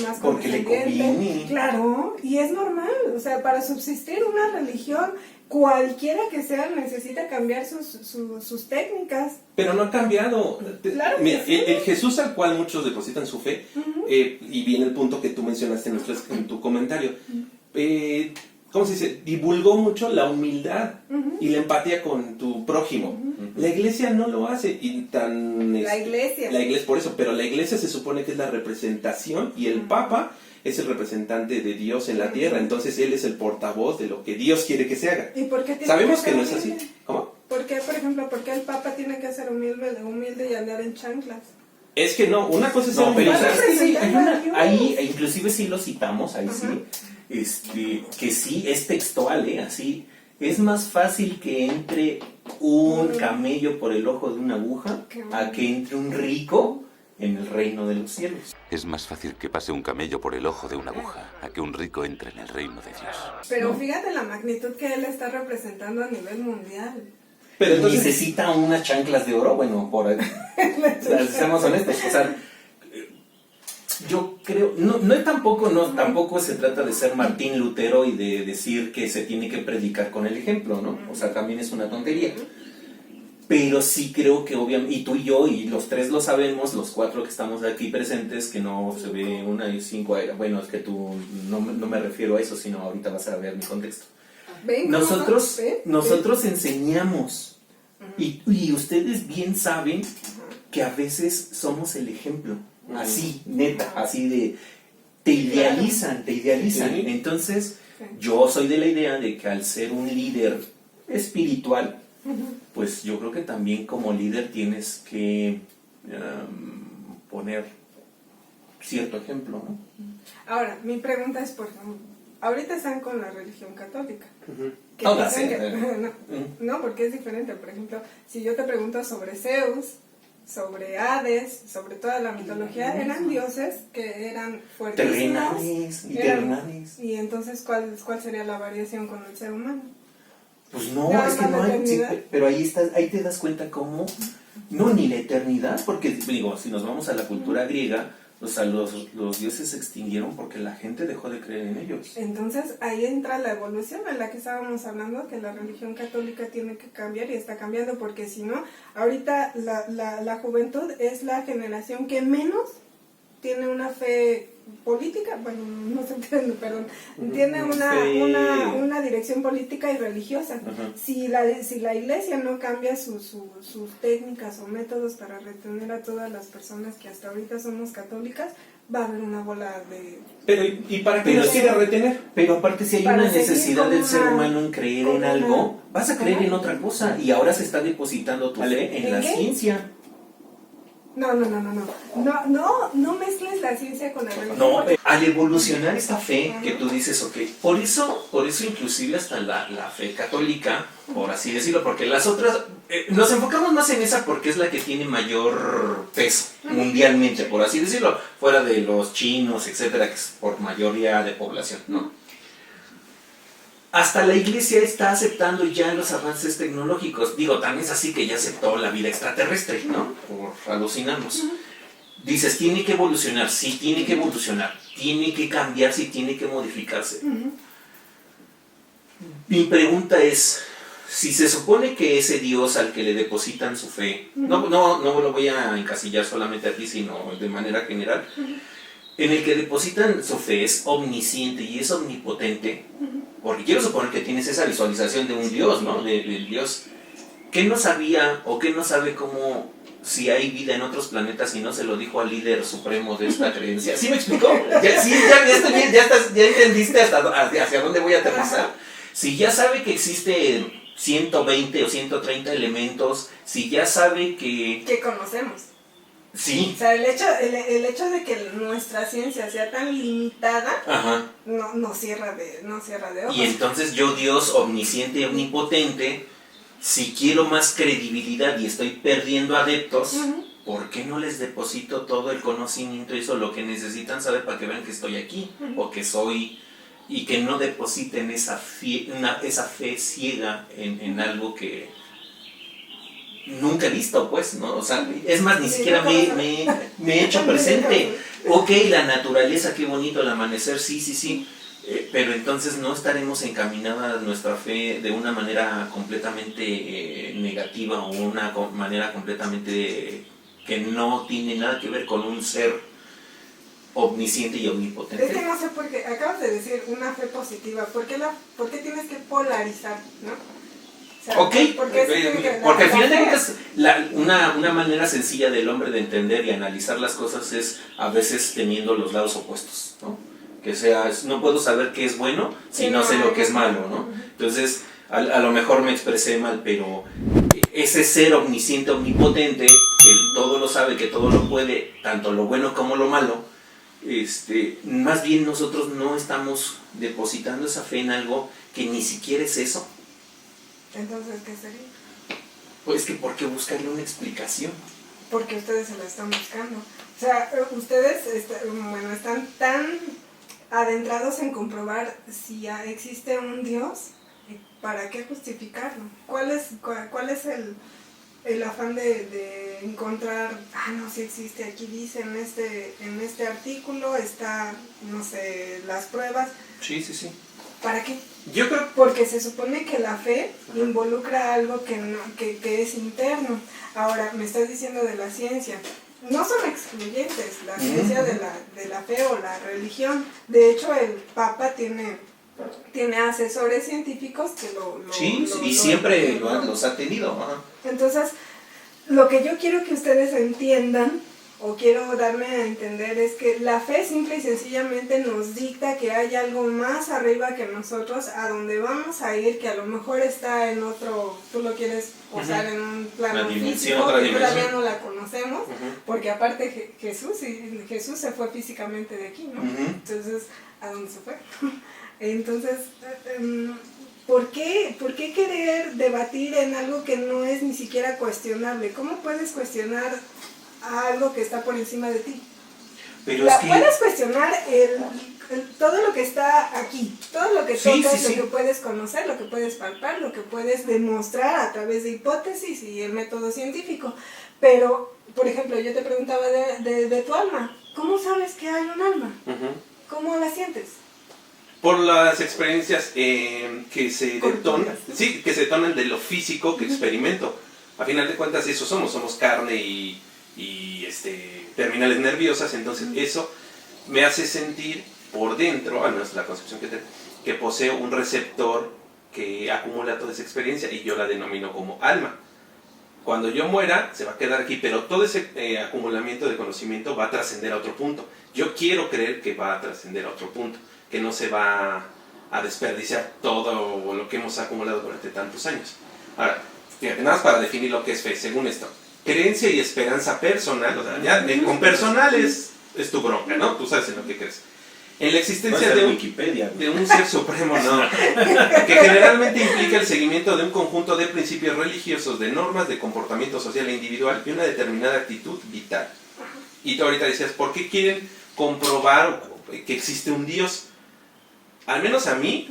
más Porque le condescendiente. conviene. Claro, y es normal. O sea, para subsistir una religión, cualquiera que sea, necesita cambiar sus técnicas. Pero no ha cambiado. Claro que Mira, sí. el Jesús al cual muchos depositan su fe, y viene el punto que tú mencionaste en tu comentario, ¿cómo se dice? Divulgó mucho la humildad y la empatía con tu prójimo. La iglesia no lo hace y tan... La iglesia. La iglesia, por eso, pero la iglesia se supone que es la representación y el Papa es el representante de Dios en la tierra, entonces él es el portavoz de lo que Dios quiere que se haga. ¿Y por qué tiene Sabemos ser que no es humilde? así. ¿Cómo? ¿Por qué, por ejemplo, por qué el Papa tiene que ser humilde y andar en chanclas? Es que no, una cosa es ser No, pero humilde. ¿sabes qué? Sí, hay representando a Dios. ahí inclusive sí lo citamos, ahí Ajá. sí, que sí es textual, así. Es más fácil que entre un camello por el ojo de una aguja a que entre un rico en el reino de los cielos. Es más fácil que pase un camello por el ojo de una aguja a que un rico entre en el reino de Dios. Pero fíjate la magnitud que él está representando a nivel mundial. Pero entonces, Necesita unas chanclas de oro, bueno, por ahí. O sea, seamos honestos, o sea, yo creo, tampoco se trata de ser Martín Lutero y de decir que se tiene que predicar con el ejemplo, ¿no? O sea, también es una tontería. Pero sí creo que obviamente, y tú y yo, y los tres lo sabemos, los cuatro que estamos aquí presentes, que no se ve una y cinco, bueno, es que tú, no me refiero a eso, sino ahorita vas a ver mi contexto. ¿Ven cómo Nosotros, ¿ven? nosotros enseñamos, y ustedes bien saben que a veces somos el ejemplo, así, neta, así de, te idealizan. Sí. Entonces, yo soy de la idea de que al ser un líder espiritual, pues yo creo que también como líder tienes que poner cierto ejemplo, ¿no? Ahora, mi pregunta es, por ejemplo, ahorita están con la religión católica. Que Todas, dicen que- no, porque es diferente. Por ejemplo, si yo te pregunto sobre Zeus, sobre Hades, sobre toda la mitología, eran dioses que eran fuertísimos. Terrenales y eran- terrenales. Y entonces, ¿cuál sería la variación con el ser humano? Pues no, Nada es que más no la hay, sí, eternidad. pero ahí te das cuenta cómo, no, ni la eternidad, porque digo, si nos vamos a la cultura griega, o sea, los dioses se extinguieron porque la gente dejó de creer en ellos. Entonces ahí entra la evolución en la que estábamos hablando, que la religión católica tiene que cambiar y está cambiando, porque si no, ahorita la juventud es la generación que menos tiene una fe política, bueno, no se entiende, perdón, tiene una dirección política y religiosa. Ajá. Si la iglesia no cambia sus técnicas o métodos para retener a todas las personas que hasta ahorita somos católicas, va a haber una bola de... pero ¿y para qué Pero nos sí. quiere retener? Pero aparte si hay Para una seguir necesidad con del ser una- humano en creer con en algo, una- vas a creer en otra cosa, y ahora se está depositando tu fe en ¿En la qué? ciencia. No mezcles la ciencia con la religión. No, porque- al evolucionar esta fe que tú dices, ok, por eso inclusive hasta la fe católica, por así decirlo, porque las otras, nos enfocamos más en esa porque es la que tiene mayor peso mundialmente, por así decirlo, fuera de los chinos, etcétera, que es por mayoría de población, ¿no? Hasta la iglesia está aceptando ya los avances tecnológicos. Digo, tan es así que ya aceptó la vida extraterrestre, ¿no? Por alucinarnos. Dices, tiene que evolucionar, sí, tiene que evolucionar. Tiene que cambiar, sí, tiene que modificarse. Mi pregunta es, si se supone que ese Dios al que le depositan su fe, no lo voy a encasillar solamente a ti, sino de manera general, en el que depositan su fe es omnisciente y es omnipotente, porque quiero suponer que tienes esa visualización de un Dios, ¿no? Del Dios. ¿Qué no sabía o qué no sabe cómo si hay vida en otros planetas y no se lo dijo al líder supremo de esta creencia. ¿Sí me explicó? Ya estoy bien, ya entendiste hacia dónde voy a aterrizar. Si ya sabe que existe 120 o 130 elementos, si ya sabe que conocemos. sí. O sea, el hecho de que nuestra ciencia sea tan limitada, Ajá. no cierra de ojos. Y entonces yo, Dios omnisciente y omnipotente, si quiero más credibilidad y estoy perdiendo adeptos, ¿por qué no les deposito todo el conocimiento y eso lo que necesitan saber para que vean que estoy aquí o que soy, y que no depositen esa fe ciega en algo que nunca he visto, pues, ¿no? O sea, es más, ni siquiera me he hecho presente. Ok, la naturaleza, qué bonito el amanecer, sí. Pero entonces no estaremos encaminadas nuestra fe de una manera completamente negativa o una manera completamente que no tiene nada que ver con un ser omnisciente y omnipotente. Es que no sé por qué, acabas de decir una fe positiva, ¿por qué tienes que polarizar, no? O sea, Ok, porque al final de cuentas una manera sencilla del hombre de entender y analizar las cosas es a veces teniendo los lados opuestos, ¿no? Que sea, no puedo saber qué es bueno si no sé lo que es malo, ¿no? Entonces, a lo mejor me expresé mal, pero ese ser omnisciente, omnipotente, que todo lo sabe, que todo lo puede, tanto lo bueno como lo malo, más bien nosotros no estamos depositando esa fe en algo que ni siquiera es eso. Entonces, ¿qué sería? Pues que ¿por qué buscarle una explicación? Porque ustedes se la están buscando. O sea, ustedes están tan adentrados en comprobar si ya existe un Dios, ¿para qué justificarlo? ¿Cuál es el afán de encontrar, no, sí existe, aquí dice en este artículo está, no sé, las pruebas? Sí. ¿Para qué? Yo creo. Porque se supone que la fe involucra algo que es interno. Ahora, me estás diciendo de la ciencia. No son excluyentes la ciencia de la fe o la religión. De hecho, el Papa tiene asesores científicos que siempre los ha tenido. Ajá. Entonces, lo que yo quiero que ustedes entiendan, o quiero darme a entender, es que la fe simple y sencillamente nos dicta que hay algo más arriba que nosotros, a donde vamos a ir, que a lo mejor está en otro, tú lo quieres posar en un plano físico, que todavía no la conocemos, porque aparte Jesús se fue físicamente de aquí, ¿no? Entonces, ¿a dónde se fue? Entonces, ¿por qué querer debatir en algo que no es ni siquiera cuestionable? ¿Cómo puedes cuestionar algo que está por encima de ti? Pero puedes cuestionar todo lo que está aquí, todo lo que tocas, lo que puedes conocer, lo que puedes palpar, lo que puedes demostrar a través de hipótesis y el método científico. Pero, por ejemplo, yo te preguntaba de tu alma. ¿Cómo sabes que hay un alma? ¿Cómo la sientes? Por las experiencias que se detonan de lo físico que experimento. A final de cuentas eso somos carne y terminales nerviosas, entonces eso me hace sentir por dentro, al menos la concepción que tengo, que poseo un receptor que acumula toda esa experiencia y yo la denomino como alma. Cuando yo muera se va a quedar aquí, pero todo ese acumulamiento de conocimiento va a trascender a otro punto. Yo quiero creer que va a trascender a otro punto, que no se va a desperdiciar todo lo que hemos acumulado durante tantos años. Ahora, fíjate, nada más para definir lo que es fe, según esto. Creencia y esperanza personal, o sea, ya con personal es tu bronca, ¿no? Tú sabes en lo que crees. En la existencia de un ser supremo, no, que generalmente implica el seguimiento de un conjunto de principios religiosos, de normas de comportamiento social e individual y una determinada actitud vital. Y tú ahorita decías, ¿por qué quieren comprobar que existe un Dios? Al menos a mí,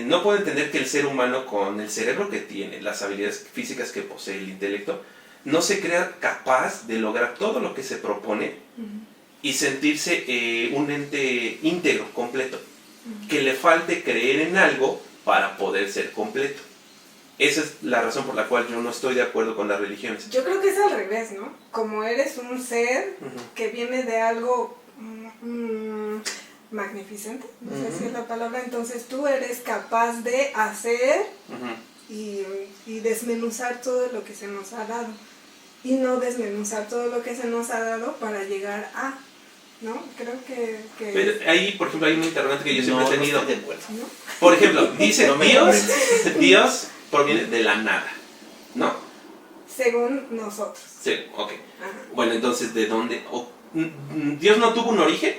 no puedo entender que el ser humano, con el cerebro que tiene, las habilidades físicas que posee, el intelecto, no se crea capaz de lograr todo lo que se propone y sentirse un ente íntegro, completo, que le falte creer en algo para poder ser completo. Esa es la razón por la cual yo no estoy de acuerdo con las religiones. Yo creo que es al revés, ¿no? Como eres un ser que viene de algo magnificente, no sé si es la palabra, entonces tú eres capaz de hacer y desmenuzar todo lo que se nos ha dado. Y no desmenuzar todo lo que se nos ha dado para llegar a, ¿no? Creo que Pero ahí, por ejemplo, hay un interrogante que yo siempre No, he no tenido. estoy de acuerdo. ¿no? Por ejemplo, dice No me Dios, convence. Dios proviene de la nada, ¿no? Según nosotros. Sí, ok. Ajá. Bueno, entonces, ¿de dónde? ¿Dios no tuvo un origen?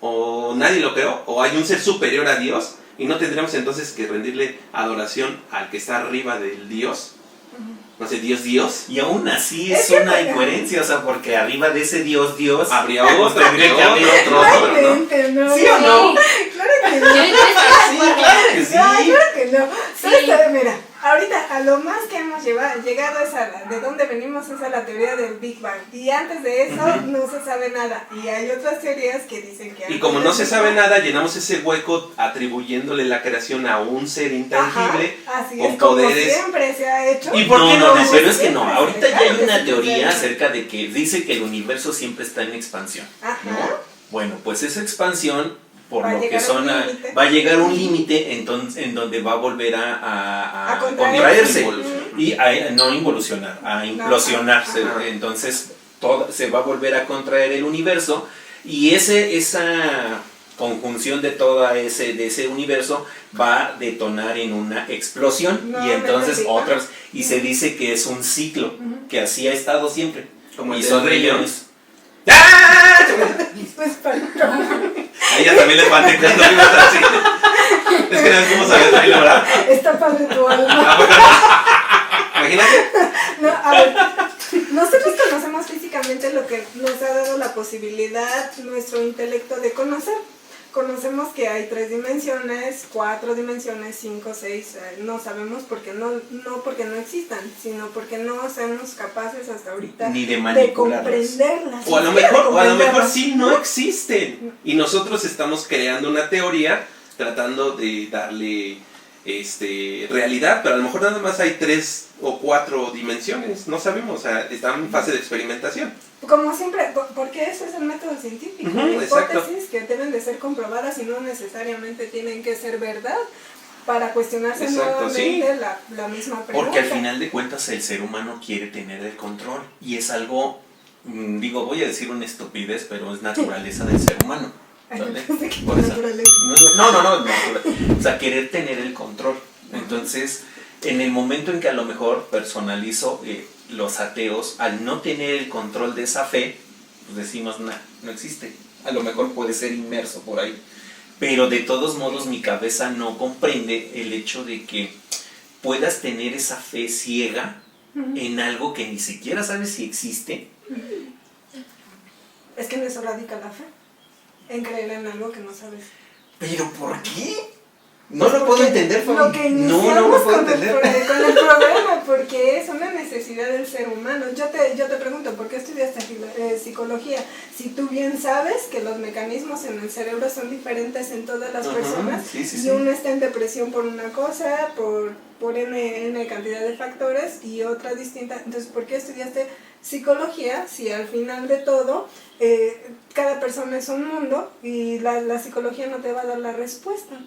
¿O nadie lo creó? ¿O hay un ser superior a Dios? ¿Y no tendríamos entonces que rendirle adoración al que está arriba del Dios? No sé, Dios. Y aún así Es es que- una incoherencia, o sea, porque arriba de ese Dios, Habría pues otro, tendría que haber otro, otro, ¿no? ¿no? Realmente, ¿no? ¿Sí o no? Claro que Yo no. no estoy de acuerdo. Claro que sí. No, claro que no. Sí. Mira, ahorita a lo más que hemos llegado es de dónde venimos es a la teoría del Big Bang. Y antes de eso no se sabe nada. Y hay otras teorías que dicen que... Y antes como no del se Big sabe Bang- nada, llenamos ese hueco atribuyéndole la creación a un ser intangible Ajá, así con es como poderes. siempre se ha hecho. ¿Y por qué no, no? pero es que no, Siempre, ahorita ya hay claro que una sí, teoría claro. acerca de que dice que el universo siempre está en expansión. Ajá. Bueno, pues esa expansión, por Va a lo que llegar a son, un límite. va a llegar a un límite en donde va a volver a A contraerse. contraerse y a no involucionar, a implosionarse. Ajá. Entonces se va a volver a contraer el universo y esa conjunción de de ese universo va a detonar en una explosión No, y entonces no, no, otras, y se dice que es un ciclo, que así ha estado siempre. Como el y del son Rey León. millones. ¡Ah! Pues para... A ella también le espanté cuando ibas así. Es que no es como sabes bailar, ¿verdad? Está padre tu alma. Imagínate. No, a ver, nosotros conocemos físicamente lo que nos ha dado la posibilidad nuestro intelecto de conocer. Conocemos que hay 3 dimensiones, 4 dimensiones, 5, 6, no sabemos porque no porque no existan, sino porque no somos capaces hasta ahorita Ni de de manipularlas. comprenderlas. O a lo ni siquiera mejor, comprenderlas. sí no existen. Y nosotros estamos creando una teoría tratando de darle realidad, pero a lo mejor nada más hay 3 o 4 dimensiones, no sabemos, o sea, están en fase de experimentación. Como siempre, porque eso es el método científico, Ujú, exacto. hipótesis que deben de ser comprobadas y no necesariamente tienen que ser verdad para cuestionarse Exacto, nuevamente la misma pregunta. Porque al final de cuentas el ser humano quiere tener el control y es algo, voy a decir una estupidez, pero es naturaleza del ser humano. Ay, ¿Sale? no sé qué Por eso. naturaleza. No, o sea, querer tener el control. Entonces, en el momento en que a lo mejor personalizo los ateos, al no tener el control de esa fe, pues decimos, no existe. A lo mejor puede ser inmerso por ahí. Pero de todos modos mi cabeza no comprende el hecho de que puedas tener esa fe ciega en algo que ni siquiera sabes si existe. Es que en eso radica la fe, en creer en algo que no sabes. ¿Pero por qué? No lo puedo entender, Fabi. Lo que No iniciamos lo puedo con el entender. programa, porque es una necesidad del ser humano. Yo te pregunto, ¿por qué estudiaste psicología? Si tú bien sabes que los mecanismos en el cerebro son diferentes en todas las Ajá, personas, sí, sí, y sí. uno está en depresión por una cosa, por N cantidad de factores, y otra distinta. Entonces, ¿por qué estudiaste psicología si al final de todo cada persona es un mundo y la psicología no te va a dar la respuesta?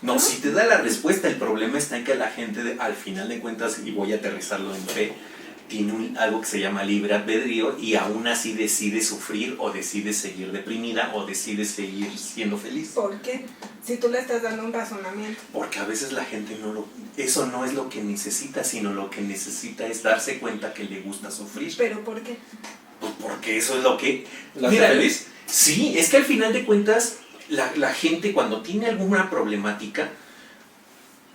No, si te da la respuesta, el problema está en que la gente, al final de cuentas, y voy a aterrizarlo en fe, tiene algo que se llama libre albedrío y aún así decide sufrir o decide seguir deprimida o decide seguir siendo feliz. ¿Por qué? Si tú le estás dando un razonamiento. Porque a veces la gente eso no es lo que necesita, sino lo que necesita es darse cuenta que le gusta sufrir. ¿Pero por qué? Pues porque eso es lo que... ¿La hace feliz? Sí, es que al final de cuentas la gente cuando tiene alguna problemática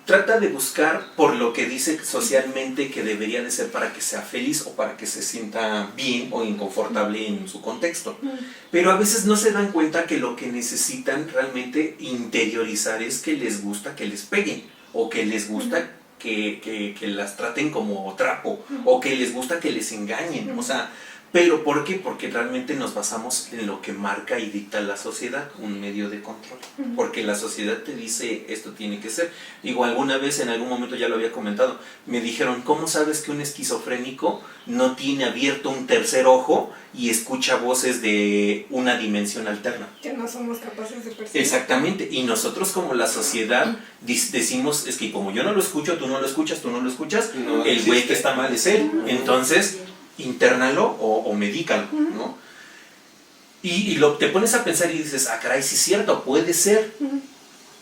trata de buscar por lo que dice socialmente que debería de ser para que sea feliz o para que se sienta bien o inconfortable en su contexto. Pero a veces no se dan cuenta que lo que necesitan realmente interiorizar es que les gusta que les peguen o que les gusta que las traten como trapo o que les gusta que les engañen. O sea, Pero ¿por qué? Porque realmente nos basamos en lo que marca y dicta la sociedad, un medio de control. Porque la sociedad te dice esto tiene que ser. Digo, alguna vez, en algún momento ya lo había comentado, me dijeron, ¿cómo sabes que un esquizofrénico no tiene abierto un tercer ojo y escucha voces de una dimensión alterna? Que no somos capaces de percibir. Exactamente, y nosotros como la sociedad decimos, es que como yo no lo escucho, tú no lo escuchas, No el güey existe. que está mal es él. Entonces, internalo o medícalo, ¿no? Y te pones a pensar y dices, ah, caray, sí es cierto, puede ser,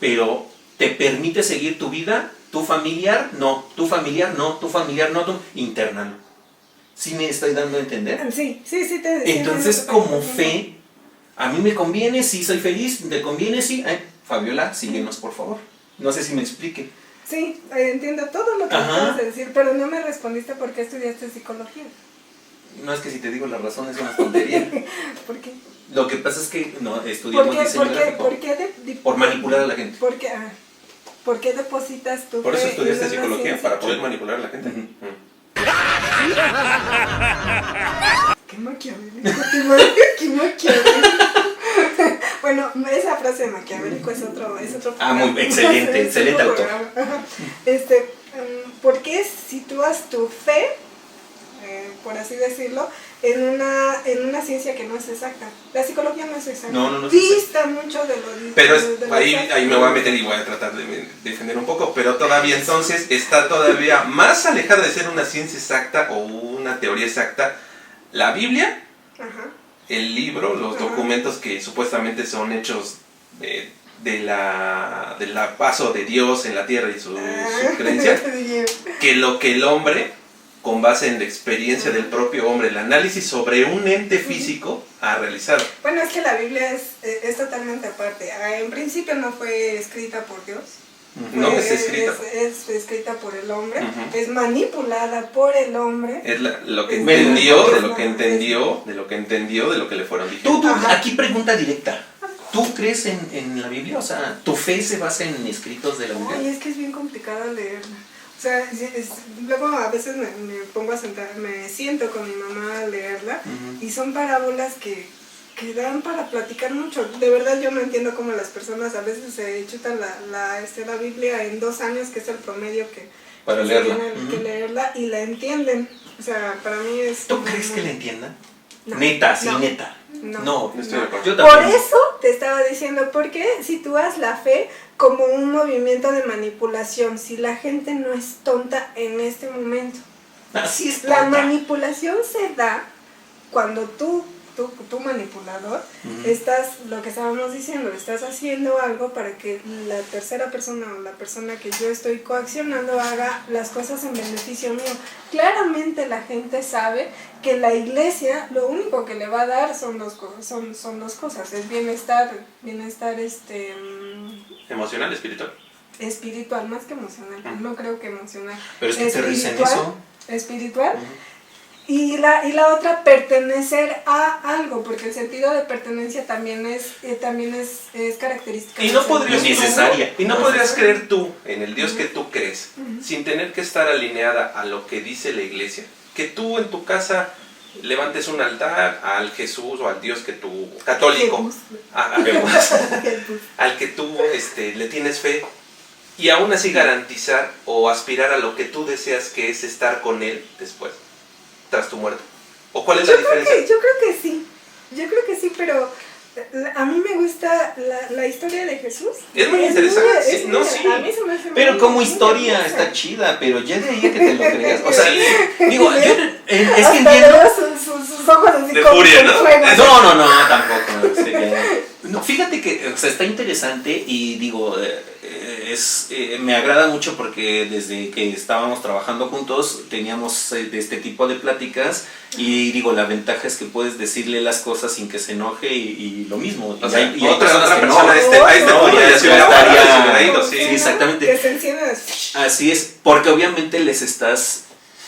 pero ¿te permite seguir tu vida? ¿Tu familiar? No, tu familiar no, tu familiar no, internalo. ¿Sí me estoy dando a entender? Sí, Entonces, sí, como fe, a mí me conviene, sí soy feliz, te conviene, sí. Fabiola, síguenos, por favor. No sé si me explique. Sí, entiendo todo lo que Ajá. acabas de decir, pero no me respondiste por qué estudiaste psicología. No es que si te digo la razón es una tontería. ¿Por qué? Lo que pasa es que no estudiamos diseño gráfico. Por manipular a la gente. ¿Por qué depositas tu Por eso fe estudiaste en una psicología, ciencia? para poder manipular a la gente. Ujú. Qué maquiavélico, qué maquiavélico. Bueno, esa frase de maquiavélico es otro Ah, muy programa. excelente, Es excelente otro autor. programa. Ajá. ¿Por qué sitúas tu fe, por así decirlo, en una ciencia que no es exacta? La psicología no es exacta. No es Dista mucho de lo Pero de lo ahí exacto. me voy a meter y voy a tratar de defender un poco, pero todavía entonces está todavía más alejada de ser una ciencia exacta o una teoría exacta la Biblia, Ajá. el libro, los Ajá. documentos que supuestamente son hechos de la paso de Dios en la tierra y su creencia, que lo que el hombre, con base en la experiencia del propio hombre, el análisis sobre un ente físico, ha realizado. Bueno, es que la Biblia es totalmente aparte. En principio no fue escrita por Dios. No es escrita. Es escrita por el hombre. Ujú. Es manipulada por el hombre. Es lo que Es entendió, verdad. de lo que entendió, de lo que entendió, de lo que le fueron diciendo. Tú, Ajá. aquí pregunta directa. ¿Tú crees en la Biblia? O sea, ¿tu fe se basa en escritos de la Biblia? Ay, es que es bien complicado leerla. O sea, luego a veces me pongo a sentar, me siento con mi mamá a leerla y son parábolas que dan para platicar mucho. De verdad yo no entiendo cómo las personas a veces se chutan la Biblia en 2 años, que es el promedio Para que leerla. tienen que leerla, y la entienden. O sea, para mí es... ¿Tú como crees que muy- la entiendan? No. Neta, sí, No. neta. No. No, No estoy de acuerdo. Yo Por también. eso te estaba diciendo, ¿por qué sitúas la fe como un movimiento de manipulación si la gente no es tonta en este momento? Así es. La tonta. manipulación se da cuando tú manipulador, estás, lo que estábamos diciendo, estás haciendo algo para que la tercera persona o la persona que yo estoy coaccionando haga las cosas en beneficio mío. Claramente la gente sabe que la iglesia lo único que le va a dar son dos cosas, es bienestar Emocional, espiritual. espiritual, más que emocional, no creo que emocional. Pero es que te dicen eso. Espiritual. Y la otra, pertenecer a algo, porque el sentido de pertenencia también es característica. Y no del podrías, ser humano. necesaria. Y no podrías creer tú en el Dios que tú crees, sin tener que estar alineada a lo que dice la iglesia. Que tú en tu casa levantes un altar al Jesús o al Dios que tú, católico, Jesús. al que tú le tienes fe, y aún así garantizar o aspirar a lo que tú deseas, que es estar con Él después, tras tu muerte. ¿O cuál es la diferencia? Yo creo que sí, pero a mí me gusta la historia de Jesús. Es muy interesante, sí, muy- no, sí. A mí se me hace Pero muy- como muy historia hermosa. está chida, pero ya de ahí a que te lo creas. O sea, Sí. digo, yo es que Hasta entiendo. veo sus ojos así De como furia, con ¿no? fuego. No, tampoco. No, fíjate que o sea, está interesante y digo, me agrada mucho porque desde que estábamos trabajando juntos teníamos de este tipo de pláticas y digo, la ventaja es que puedes decirle las cosas sin que se enoje y lo mismo. O Y sea, hay otra personas que persona no. a este No, punto ya se hubiera estaría- parado, se hubiera ido, sí. Sí, exactamente. Que se enciende. Así es, porque obviamente les estás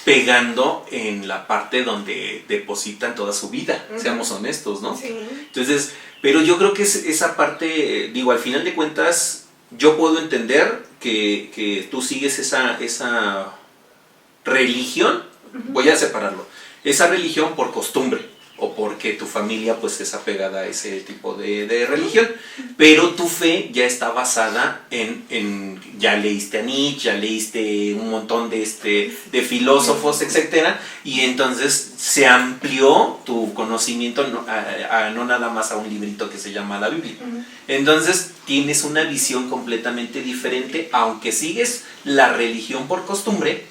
pegando en la parte donde depositan toda su vida, seamos honestos, ¿no? Sí. Entonces, pero yo creo que esa parte, digo, al final de cuentas, yo puedo entender que tú sigues esa religión, voy a separarlo, esa religión por costumbre o porque tu familia pues es apegada a ese tipo de religión, pero tu fe ya está basada en ya leíste a Nietzsche, ya leíste un montón de filósofos, etcétera, y entonces se amplió tu conocimiento no nada más a un librito que se llama la Biblia. Entonces tienes una visión completamente diferente, aunque sigues la religión por costumbre,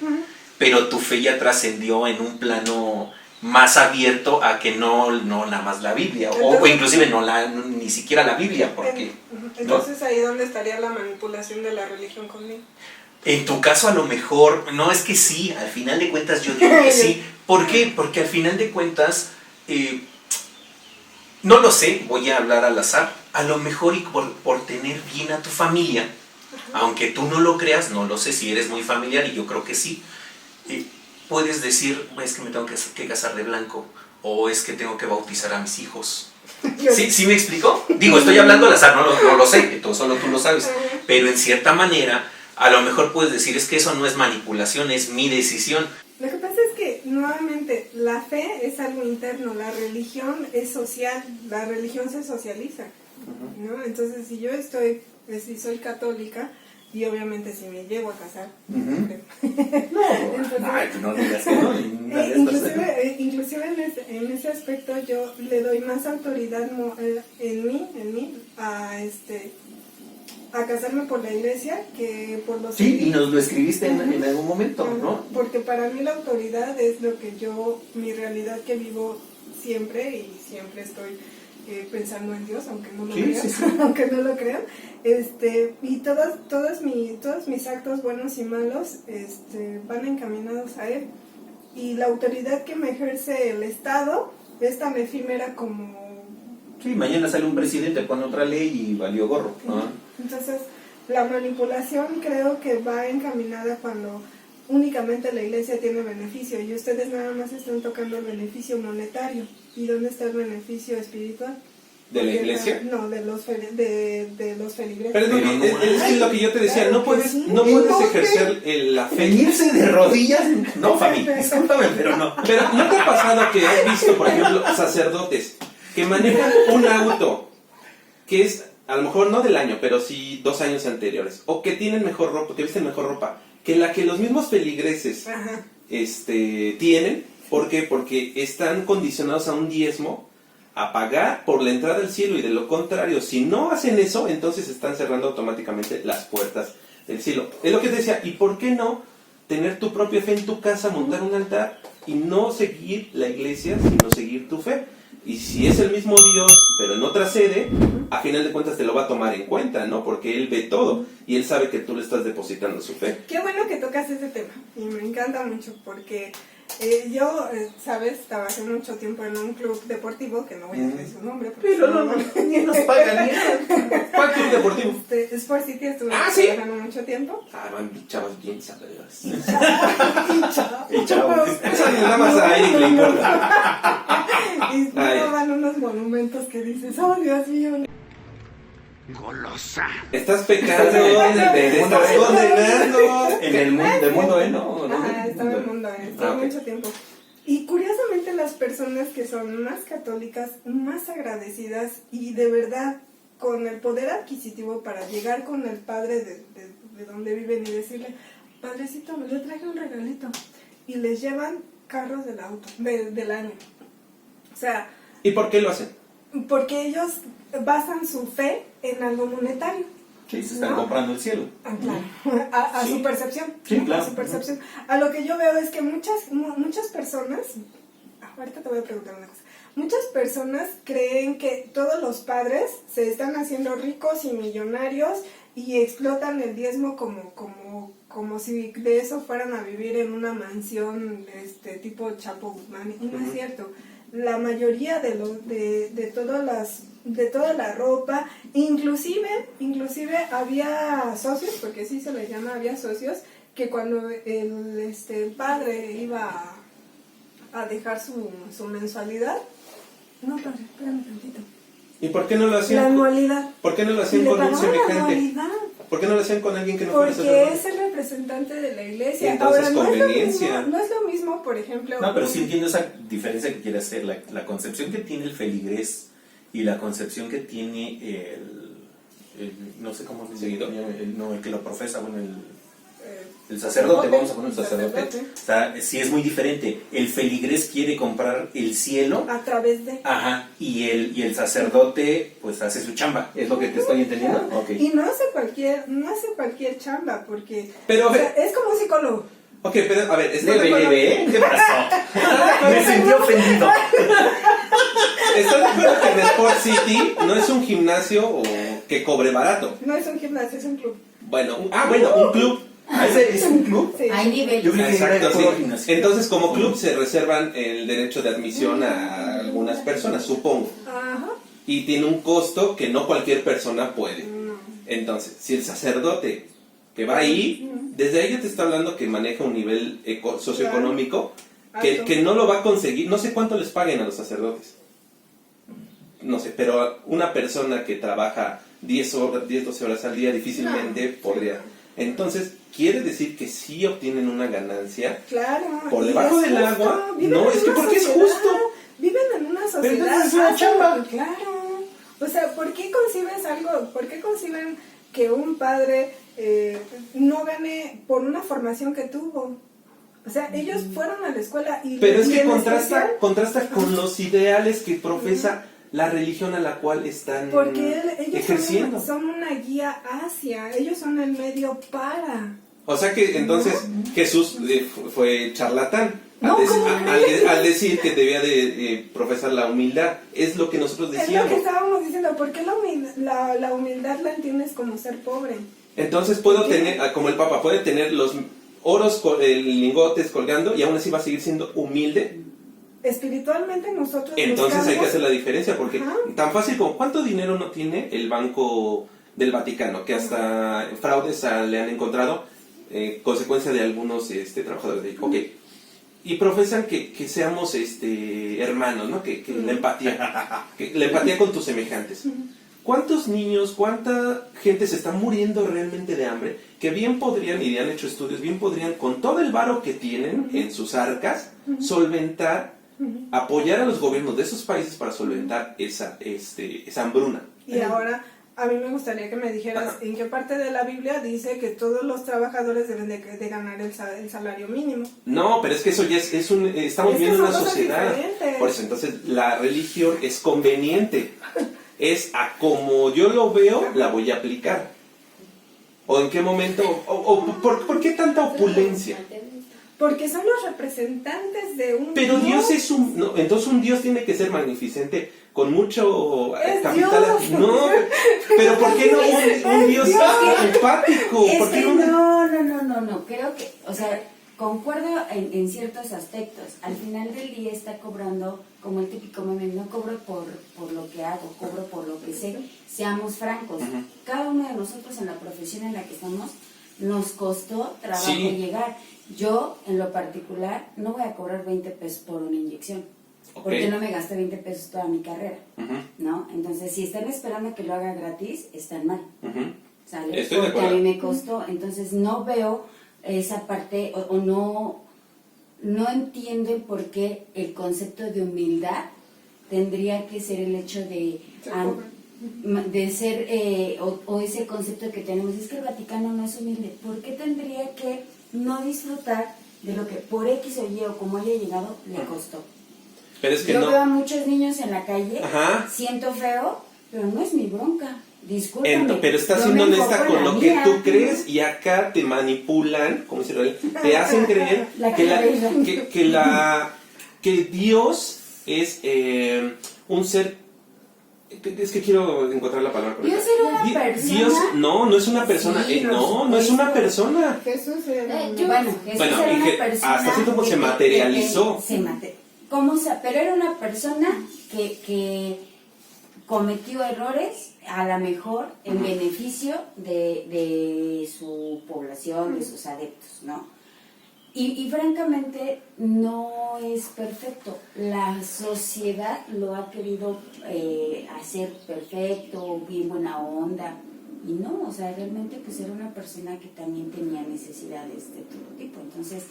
pero tu fe ya trascendió en un plano más abierto a que no nada más la Biblia, o inclusive ni siquiera la Biblia, porque... Entonces ahí donde estaría la manipulación de la religión conmigo. En tu caso a lo mejor, no, es que sí, al final de cuentas yo digo que sí. ¿Por qué? Porque al final de cuentas, no lo sé, voy a hablar al azar, a lo mejor y por tener bien a tu familia, aunque tú no lo creas, no lo sé si eres muy familiar y yo creo que sí, puedes decir, es que me tengo que casar de blanco, o es que tengo que bautizar a mis hijos. ¿Sí me explico? Digo, estoy hablando al azar, no lo sé, solo tú lo sabes, pero en cierta manera, a lo mejor puedes decir, es que eso no es manipulación, es mi decisión. Lo que pasa es que, nuevamente, la fe es algo interno, la religión es social, la religión se socializa, ¿no? Entonces, si yo si soy católica, y obviamente si me llego a casar, entonces, No digas que no. inclusive en ese aspecto yo le doy más autoridad en mí a casarme por la iglesia que por los... Sí, y nos lo escribiste en algún momento, ¿no? Porque para mí la autoridad es lo que mi realidad que vivo siempre, y siempre estoy pensando en Dios, aunque no lo crean, aunque no lo crean, y todos mis actos buenos y malos van encaminados a Él, y la autoridad que me ejerce el Estado es tan efímera como... Sí, mañana sale un presidente, pone otra ley y valió gorro, ¿no? Entonces, la manipulación creo que va encaminada cuando únicamente la iglesia tiene beneficio y ustedes nada más están tocando el beneficio monetario. ¿Y dónde está el beneficio espiritual? ¿De la iglesia? No, de los feligreses. Pero es lo que yo te decía, no puedes ejercer la fe. Venirse de rodillas, no, Fabi, discúlpame, pero no. Pero ¿no te ha pasado que has visto, por ejemplo, sacerdotes que manejan un auto que es, a lo mejor no del año, pero sí 2 años anteriores, o que tienen mejor ropa, que visten mejor ropa, que la que los mismos feligreses tienen? ¿Por qué? Porque están condicionados a un diezmo, a pagar por la entrada al cielo, y de lo contrario, si no hacen eso, entonces están cerrando automáticamente las puertas del cielo. Es lo que te decía, ¿y por qué no tener tu propia fe en tu casa, montar un altar y no seguir la iglesia, sino seguir tu fe? Y si es el mismo Dios, pero en otra sede, a final de cuentas te lo va a tomar en cuenta, ¿no? Porque Él ve todo y Él sabe que tú le estás depositando su fe. Qué bueno que tocas ese tema y me encanta mucho porque yo, ¿sabes? Trabajé mucho tiempo en un club deportivo, que no voy a decir su nombre. Pero ni nos pagan ni nada. ¿Cuál club deportivo? Sport City, estuve ¿sí? trabajando mucho tiempo. Van chavos bien sabedores. Y chavos. Eso nada más a Eric le importa. Y luego van unos monumentos que dices, oh Dios mío. Golosa. Estás pecando, te estás condenando. En el mundo, ¿no? Ajá, estaba en el mundo, estuve ok. mucho tiempo. Y curiosamente las personas que son más católicas, más agradecidas y de verdad con el poder adquisitivo para llegar con el padre de donde viven y decirle, padrecito, le traje un regalito, y les llevan carros del año. O sea... ¿Y por qué lo hacen? Porque ellos basan su fe en algo monetario. Sí, se están comprando el cielo. Claro, a Sí. su percepción. Sí, claro. A su percepción. A lo que yo veo es que muchas personas, ahorita te voy a preguntar una cosa, muchas personas creen que todos los padres se están haciendo ricos y millonarios y explotan el diezmo como si de eso fueran a vivir en una mansión tipo Chapo Guzmán, y no es cierto. La mayoría de toda la ropa, inclusive había socios, porque sí se les llama, había socios que cuando el padre iba a dejar su mensualidad, no, padre, espérame tantito, ¿Y por qué no lo hacían? la anualidad, ¿Por qué no lo y hacían le con un pagaban la semejante? anualidad, ¿Por qué no lo hacían con alguien que no fuera Porque sacerdote? es el representante de la iglesia. Entonces, Ahora, conveniencia. no es lo mismo, por ejemplo. No, pero sí entiendo esa diferencia que quiere hacer. La concepción que tiene el feligrés y la concepción que tiene no sé cómo se ¿Seguidor? el que lo profesa, bueno, el sacerdote, vamos a poner el sacerdote. O sea, sí es muy diferente. El feligrés quiere comprar el cielo. A través de... Ajá, y el sacerdote pues hace su chamba, ¿es lo que te estoy entendiendo? Ok. Y no hace cualquier chamba, porque Pero, o sea, es como un psicólogo. Ok, pero a ver, ¿estás de acuerdo? ¿Qué pasó? Me sentí ofendido. ¿Estás de acuerdo que el Sport City no es un gimnasio o que cobre barato? No es un gimnasio, es un club. Bueno, un club. ¿Ese es un club? Sí. Hay niveles. Yo creí que era Exacto, puro sí. gimnasio. Entonces, como club se reservan el derecho de admisión a algunas personas, supongo. Ajá. Y tiene un costo que no cualquier persona puede. Entonces, si el sacerdote que va ahí, desde ahí ya te está hablando que maneja un nivel socioeconómico Alto. que no lo va a conseguir. No sé cuánto les paguen a los sacerdotes. No sé, pero una persona que trabaja 10 horas, 10, 12 horas al día difícilmente podría. Entonces, quiere decir que sí obtienen una ganancia. Claro. Por y debajo es del justo. agua. Viven No, en es que una porque es sociedad. justo. Viven en una sociedad. Pero entonces es una chamba. Claro. O sea, ¿por qué concibes algo? ¿Por qué conciben que un padre no gane por una formación que tuvo? O sea, ellos fueron a la escuela y... Pero es y que en contrasta especial- con los ideales que profesa la religión a la cual están Porque ellos ejerciendo. son una guía hacia, ellos son el medio para. O sea que entonces Jesús fue charlatán No, ¿cómo crees? al decir que debía de profesar la humildad. Es lo que nosotros Es lo decíamos. que estábamos diciendo, ¿por qué la humildad la entiendes como ser pobre? Entonces puedo ¿Por qué? tener, como el Papa, puede tener los oros, lingotes colgando y aún así va a seguir siendo humilde. Espiritualmente nosotros Entonces hay que buscamos- hacer la diferencia porque Ajá. tan fácil como ¿cuánto dinero no tiene el Banco del Vaticano? Que hasta fraudes le han encontrado consecuencia de algunos trabajadores de ahí. Ok. Y profesan que seamos hermanos, ¿no? Que la empatía, que la empatía con tus semejantes. ¿Cuántos niños, cuánta gente se está muriendo realmente de hambre? Que bien podrían, y han hecho estudios, bien podrían, con todo el varo que tienen en sus arcas, solventar, apoyar a los gobiernos de esos países para solventar esa hambruna. Y ahora, a mí me gustaría que me dijeras en qué parte de la Biblia dice que todos los trabajadores deben de ganar el salario mínimo. No, pero es que eso ya estamos Es que viviendo son una cosas sociedad. diferentes. Por eso, entonces, la religión es conveniente. Es a como yo lo veo, la voy a aplicar. ¿O en qué momento? ¿Por qué tanta opulencia? Porque son los representantes de un Pero Dios Dios es entonces un Dios tiene que ser magnificente, con mucho Es capital. Dios. No, pero ¿por qué no un Dios Dios. empático? Es ¿Por qué que no? no. Creo que, o sea, concuerdo en ciertos aspectos. Al final del día está cobrando, como el típico meme, no cobro por lo que hago, cobro por lo que sé. Seamos francos. Cada uno de nosotros en la profesión en la que estamos nos costó trabajo Sí. llegar. Yo, en lo particular, no voy a cobrar 20 pesos por una inyección. Ok. Porque no me gasté 20 pesos toda mi carrera. Ujú, ¿No? Entonces, si están esperando que lo haga gratis, están mal. ujú. ¿Sale? Estoy de Porque acuerdo. a mí me costó, entonces no veo esa parte o no entiendo el por qué el concepto de humildad tendría que ser el hecho de ser o ese concepto que tenemos, es que el Vaticano no es humilde. ¿Por qué tendría que no disfrutar de lo que por X o Y o como haya llegado le costó? Pero es que Yo no. veo a muchos niños en la calle, Ajá. siento feo, pero no es mi bronca. Discúlpame. Pero estás yo siendo me honesta enfoco con en la lo que mía. tú crees y acá te manipulan, como dice Israel, te hacen creer La que, cabeza. que Dios es un ser. Es que quiero encontrar la palabra correcta. Dios era una persona. Dios, no es una persona. Sí, no es una persona. Jesús era un- Bueno, Jesús Bueno, era y una que persona hasta cierto punto se materializó. Pero era una persona que cometió errores, a lo mejor en beneficio de su población, de sus adeptos, ¿no? Y francamente no es perfecto. La sociedad lo ha querido hacer perfecto, bien buena onda, y no, o sea, realmente pues era una persona que también tenía necesidades de todo tipo. Entonces,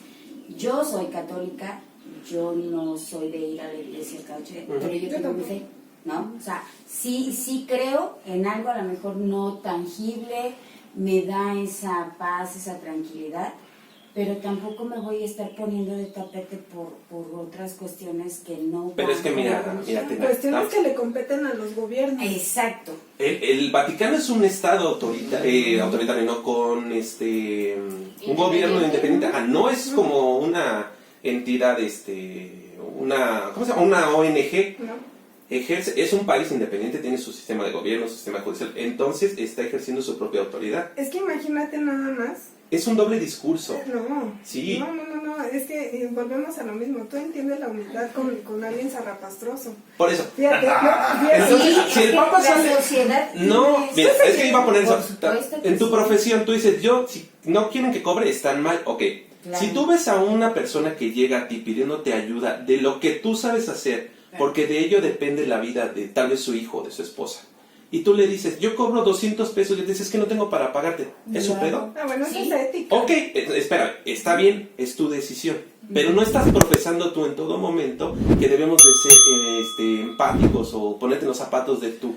yo soy católica, yo no soy de ir a la iglesia cada 8 días, pero yo tengo mi fe, ¿no? O sea, sí creo en algo a lo mejor no tangible, me da esa paz, esa tranquilidad, pero tampoco me voy a estar poniendo de tapete por otras cuestiones que no... Pero es que mira, cuestiones que le competen a los gobiernos. Exacto. El Vaticano es un estado autoritario, no con un gobierno independiente. No es como una entidad, ¿cómo se llama? Una ONG. ¿No? Es un país independiente, tiene su sistema de gobierno, su sistema judicial, entonces está ejerciendo su propia autoridad. Es que imagínate nada más. Es un doble discurso. No, Sí. no, es que volvemos a lo mismo. Tú entiendes la humildad con alguien zarrapastroso. Por eso. Fíjate, Entonces, si el Papa la sale... sociedad No, tiene- mira, es que iba a poner eso. Por supuesto que En tu sí. profesión, tú dices, si no quieren que cobre, están mal, ok. Claro. Si tú ves a una persona que llega a ti pidiéndote ayuda de lo que tú sabes hacer, porque de ello depende la vida de tal vez su hijo o de su esposa, y tú le dices, yo cobro 200 pesos, y le dices, es que no tengo para pagarte, ¿es su pedo? Ah, bueno, eso Sí. es ética. Ok, espera, está bien, es tu decisión, pero no estás profesando tú en todo momento que debemos de ser empáticos o ponerte en los zapatos de tu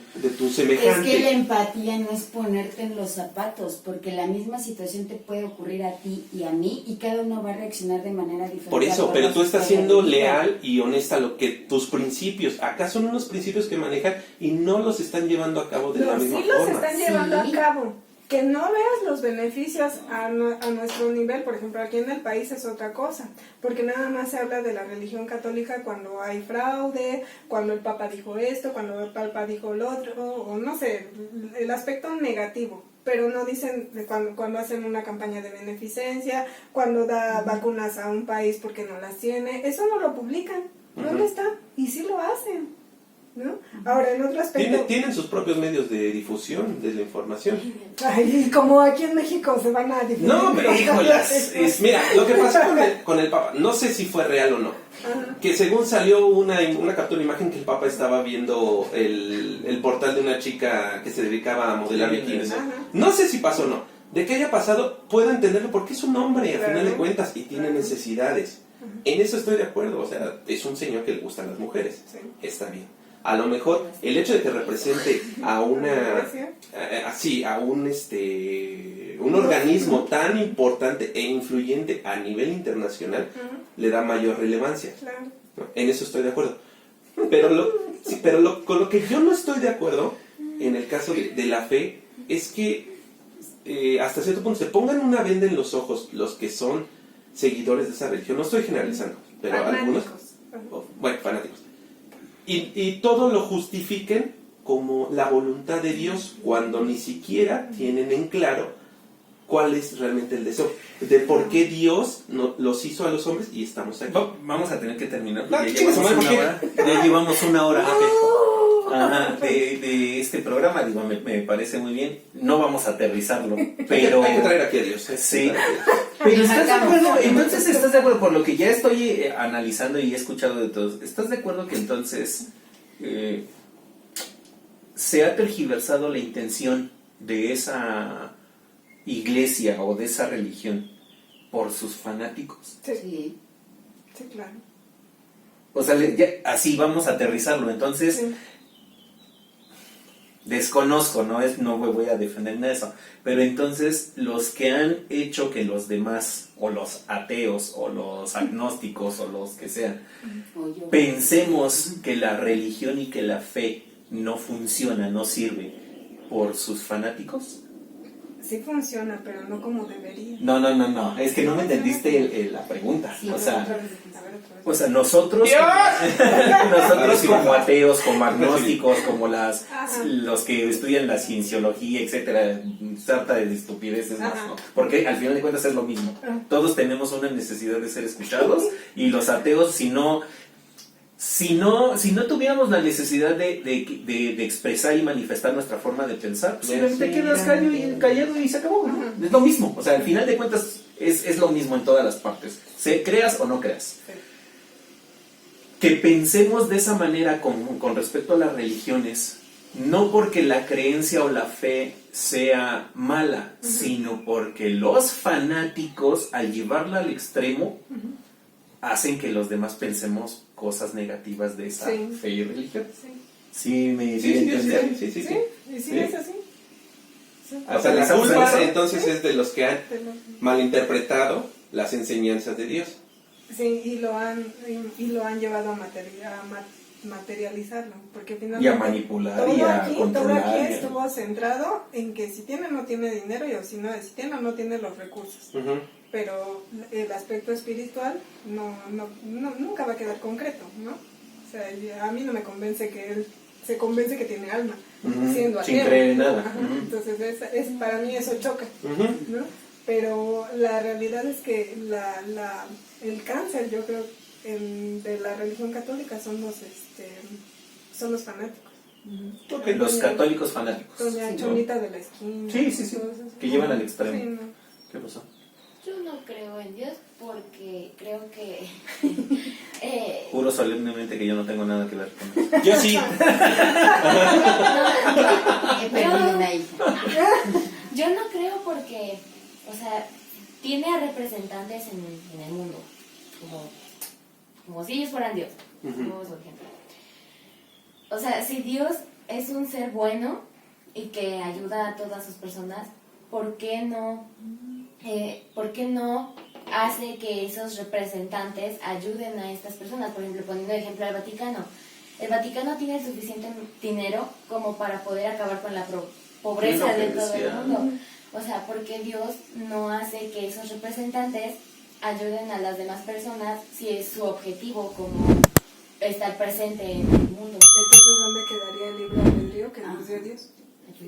semejante. Es que la empatía no es ponerte en los zapatos, porque la misma situación te puede ocurrir a ti y a mí, y cada uno va a reaccionar de manera diferente. Por eso, a pero todas tú estás las siendo experiencias. leal y honesta a lo que tus principios, acá son unos principios que manejan y no los están llevando a cabo de la No, misma sí los forma. están llevando Sí. a cabo. Que no veas los beneficios a nuestro nivel, por ejemplo, aquí en el país es otra cosa, porque nada más se habla de la religión católica cuando hay fraude, cuando el Papa dijo esto, cuando el Papa dijo lo otro, o no sé, el aspecto negativo, pero no dicen de cuando hacen una campaña de beneficencia, cuando da vacunas a un país porque no las tiene, eso no lo publican, ¿dónde está? Y sí lo hacen, ¿no? Ahora, en otro aspecto... Tienen sus propios medios de difusión de la información. Ay, como aquí en México se van a difundir. No, pero híjolas, mira, lo que pasó con el Papa, no sé si fue real o no, que según salió una captura de imagen que el Papa estaba viendo el portal de una chica que se dedicaba a modelar bikinis. Ajá. No sé si pasó o no. De que haya pasado, puedo entenderlo porque es un hombre, a Claro. final de cuentas, y tiene Claro. necesidades. En eso estoy de acuerdo, o sea, es un señor que le gustan las mujeres. Sí. Está bien. A lo mejor el hecho de que represente a una... a un organismo tan importante e influyente a nivel internacional le da mayor relevancia. Claro. ¿No? En eso estoy de acuerdo. Pero con lo que yo no estoy de acuerdo en el caso de la fe es que hasta cierto punto se pongan una venda en los ojos los que son seguidores de esa religión. No estoy generalizando, pero algunos... Bueno, fanáticos. Y todo lo justifiquen como la voluntad de Dios cuando ni siquiera tienen en claro cuál es realmente el deseo, de por qué Dios los hizo a los hombres y estamos aquí. Vamos a tener que terminar. No, Ya chingue su llevamos madre, una hora. Ya llevamos una hora ajá, de este programa. Digo, me parece muy bien. No vamos a aterrizarlo, pero... Hay que traer aquí a Dios. Sí. Pero ¿estás de acuerdo? Entonces, ¿estás de acuerdo? Por lo que ya estoy analizando y he escuchado de todos, ¿estás de acuerdo que entonces se ha tergiversado la intención de esa iglesia o de esa religión por sus fanáticos? Sí, Sí. sí, claro. O sea, así vamos a aterrizarlo. Entonces, Sí. desconozco, no voy a defender eso, pero entonces los que han hecho que los demás, o los ateos, o los agnósticos, o los que sean, O yo. pensemos que la religión y que la fe no funciona, no sirve por sus fanáticos. Sí funciona, pero no como debería. No, es que no me entendiste la pregunta. Sí, O Otra sea, vez, a ver, otra vez. o sea, nosotros como ateos, como agnósticos, como los que estudian la cienciología, etcétera, sarta de estupideces más, ¿no? Porque al final de cuentas es lo mismo. Todos tenemos una necesidad de ser escuchados y los ateos, si no tuviéramos la necesidad de expresar y manifestar nuestra forma de pensar, pues simplemente quedas callado y se acabó, ¿no? Es lo mismo, o sea, al final de cuentas es lo mismo en todas las partes, creas o no creas. Que pensemos de esa manera con respecto a las religiones, no porque la creencia o la fe sea mala, sino porque los fanáticos, al llevarla al extremo, hacen que los demás pensemos cosas negativas de esa Sí. fe y religión. Sí. Sí, me Sí, di a sí, entender. sí, sí, sí. Sí, y sí, es así. Sí. O sea, la ¿Pensamos en culpa eso? entonces es de los que han Te lo- malinterpretado las enseñanzas de Dios. Sí, y lo han llevado a materializarlo, porque finalmente Y a manipular todo y a aquí, controlar. todo aquí estuvo centrado en que si tiene o no tiene dinero y o si no, si tiene o no tiene los recursos. Ujú. Pero el aspecto espiritual nunca va a quedar concreto, ¿no? O sea, a mí no me convence que él se convence que tiene alma, siendo Sin ateo. creer en nada. Ajá, Ujú. entonces para mí eso choca, Ujú. ¿no? Pero la realidad es que el cáncer, yo creo, de la religión católica son los fanáticos. Los católicos fanáticos. Doña Chonita de la esquina. Sí, sí, sí, todos esos. que llevan al extremo. Sí, no. ¿Qué pasó? Yo no creo en Dios porque creo que Juro solemnemente que yo no tengo nada que ver con eso. Yo sí. He perdido una hija. yo no creo porque, o sea, tiene a representantes en el mundo, como si ellos fueran Dios, como su ejemplo. O sea, si Dios es un ser bueno y que ayuda a todas sus personas, ¿por qué no hace que esos representantes ayuden a estas personas? Por ejemplo, poniendo de ejemplo al Vaticano. El Vaticano tiene el suficiente dinero como para poder acabar con la pobreza Es lo que de todo el decía. mundo. O sea, ¿por qué Dios no hace que esos representantes ayuden a las demás personas si es su objetivo como estar presente en el mundo? Entonces, ¿dónde quedaría el libre albedrío que nos dio Dios?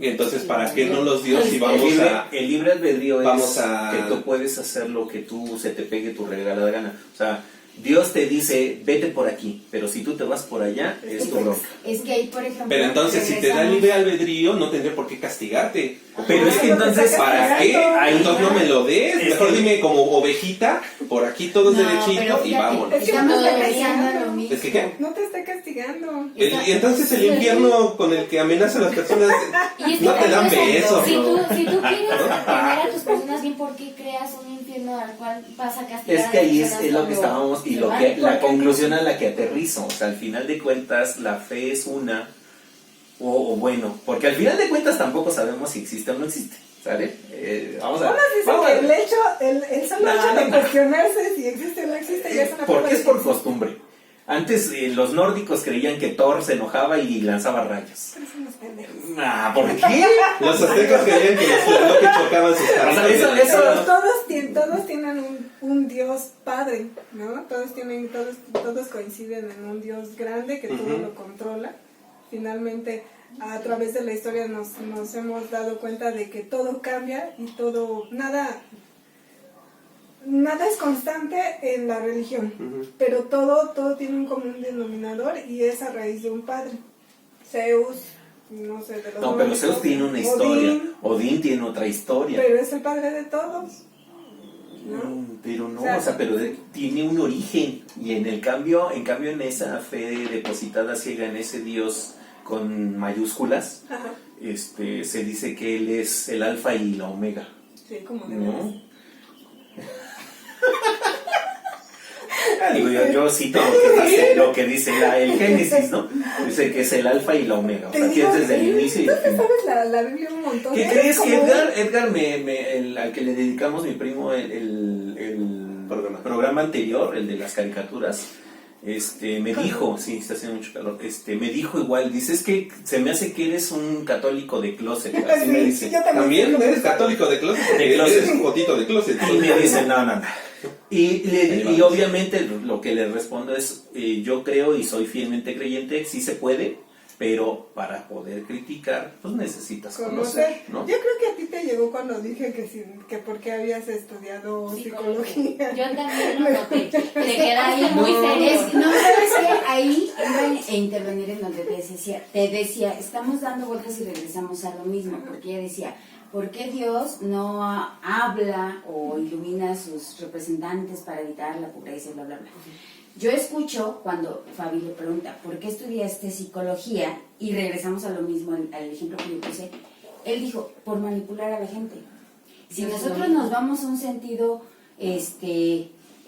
Y entonces, ¿para qué no los dio si vamos a... El libre albedrío vamos es a- que tú puedes hacer lo que tú se te pegue tu regalada gana. O sea, Dios te dice, vete por aquí, pero si tú te vas por allá, es tu bronca. Es que ahí, por ejemplo. Pero entonces, si te da regresamos- libre albedrío, no tendría por qué castigarte. Pero es que entonces, ¿Para qué? Ahí- Entonces no me lo des. Es Mejor que- dime como ovejita, por aquí todos No, derechito pero y fíjate, vámonos. Es que Estamos no te regresando a castigando. lo mismo. ¿Es que qué? No te está castigando. Y entonces el infierno con el que amenaza a las personas Y es que no te dan también, besos, si ¿no? tú quieres tener a tus personas bien, ¿por qué creas un infierno al cual vas a castigar? Es que a las ahí personas es lo que cuando estábamos y se lo van? que la ¿Por qué? conclusión a la que aterrizo. O sea, al final de cuentas, la fe es una, o bueno, porque al final de cuentas tampoco sabemos si existe o no existe. ¿Sale? Vamos a Unos dicen vamos que a- el hecho, el solo No, hecho de no. cuestionarse si existe o no existe ya es una prueba Porque es de por que costumbre. Antes los nórdicos creían que Thor se enojaba y lanzaba rayos. Pero son unos pendejos. ¿Por qué? Los aztecas creían que los que chocaban sus carros. eso- Todos tienen un Dios padre, ¿no? Todos coinciden en un Dios grande que todo lo controla. Finalmente, a través de la historia nos hemos dado cuenta de que todo cambia y nada es constante en la religión, pero todo tiene un común denominador y es a raíz de un padre. Zeus, no sé, de los No, pero nórdicos, Zeus tiene una historia. Odín tiene otra historia. pero es el padre de todos, ¿no? Pero no, O sea, pero tiene un origen. Y en cambio en esa fe depositada ciega en ese Dios con mayúsculas, Ajá. se dice que él es el alfa y la omega. Sí, como de ¿No? Digo, yo cito lo que dice el Génesis, ¿no? Dice que es el alfa y la omega. O sea, que es desde el inicio y Tú el te final. sabes la Biblia un montón. ¿Qué Eres crees que como Edgar al que le dedicamos mi primo el programa anterior, el de las caricaturas, me dijo, sí, está haciendo mucho calor, me dijo igual, dice, es que se me hace que eres un católico de closet, así me dice. yo También eres católico de closet. De closet. Eres un gotito de closet. Y me dice, no. Y obviamente lo que le respondo es, yo creo y soy fielmente creyente, sí se puede, pero para poder criticar, pues necesitas conocer, ¿no? Yo creo que a ti te llegó cuando dije que porque habías estudiado psicología. Yo también lo noté. Te queda ahí muy serio. No, sabes que ahí iba a intervenir en donde te decía, estamos dando vueltas y regresamos a lo mismo, porque ella decía, ¿por qué Dios no habla o ilumina a sus representantes para evitar la pobreza y bla, bla, bla? Yo escucho cuando Fabi le pregunta, ¿por qué estudiaste psicología? Y regresamos a lo mismo, al ejemplo que yo puse, él dijo, por manipular a la gente. Si Eso es nosotros bonito. nos vamos a un sentido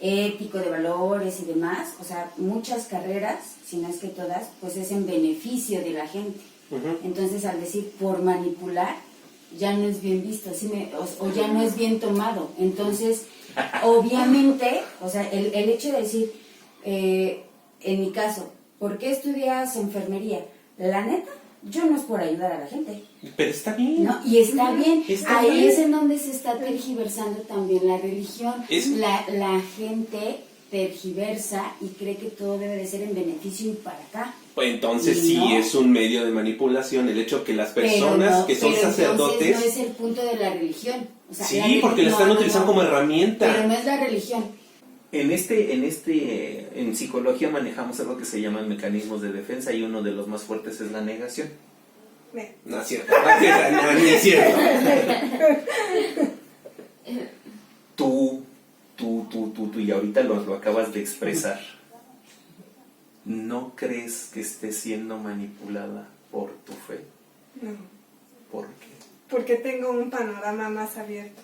ético, de valores y demás, o sea, muchas carreras, si no es que todas, pues es en beneficio de la gente. Entonces, al decir por manipular, ya no es bien visto, o ya no es bien tomado. Entonces, obviamente, o sea, el hecho de decir, en mi caso, ¿por qué estudias enfermería? La neta, yo no es por ayudar a la gente, Pero está bien. ¿no? Y está bien. Está Ahí bien. es en donde se está tergiversando también la religión. Es- La gente tergiversa y cree que todo debe de ser en beneficio y para acá. Pues entonces Y sí no. es un medio de manipulación el hecho que las Pero personas no- que son pero sacerdotes... entonces no es el punto de la religión. O sea, Sí, porque la están utilizando como herramienta. Pero no es la religión. En psicología manejamos algo que se llaman mecanismos de defensa y uno de los más fuertes es la negación. No es cierto. No es cierto. Tú, y ahorita lo acabas de expresar. ¿No crees que estés siendo manipulada por tu fe? No, ¿Por qué? porque tengo un panorama más abierto.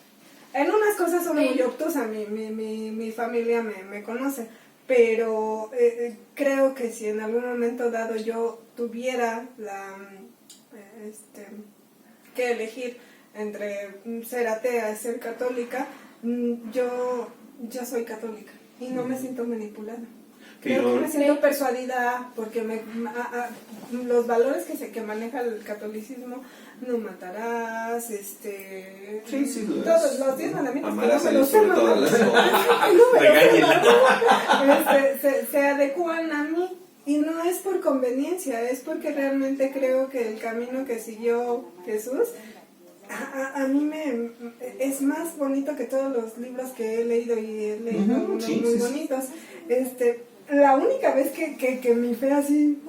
En unas cosas soy muy obtusa, mi familia me conoce, pero creo que si en algún momento dado yo tuviera que elegir entre ser atea y ser católica, yo soy católica y no me siento manipulada. Creo Pero- que me siento persuadida porque los valores que maneja el catolicismo, no matarás, sí, todos los 10 mandamientos, Amarás que a no me Dios los sé, sobre todas mamá. las cosas. No me lo sé, Regáñenla. mamá. Se adecuan a mí y no es por conveniencia, es porque realmente creo que el camino que siguió Jesús a mí es más bonito que todos los libros que he leído y he leído Ujú, unos sí, muy sí, sí. bonitos. La única vez que mi fe así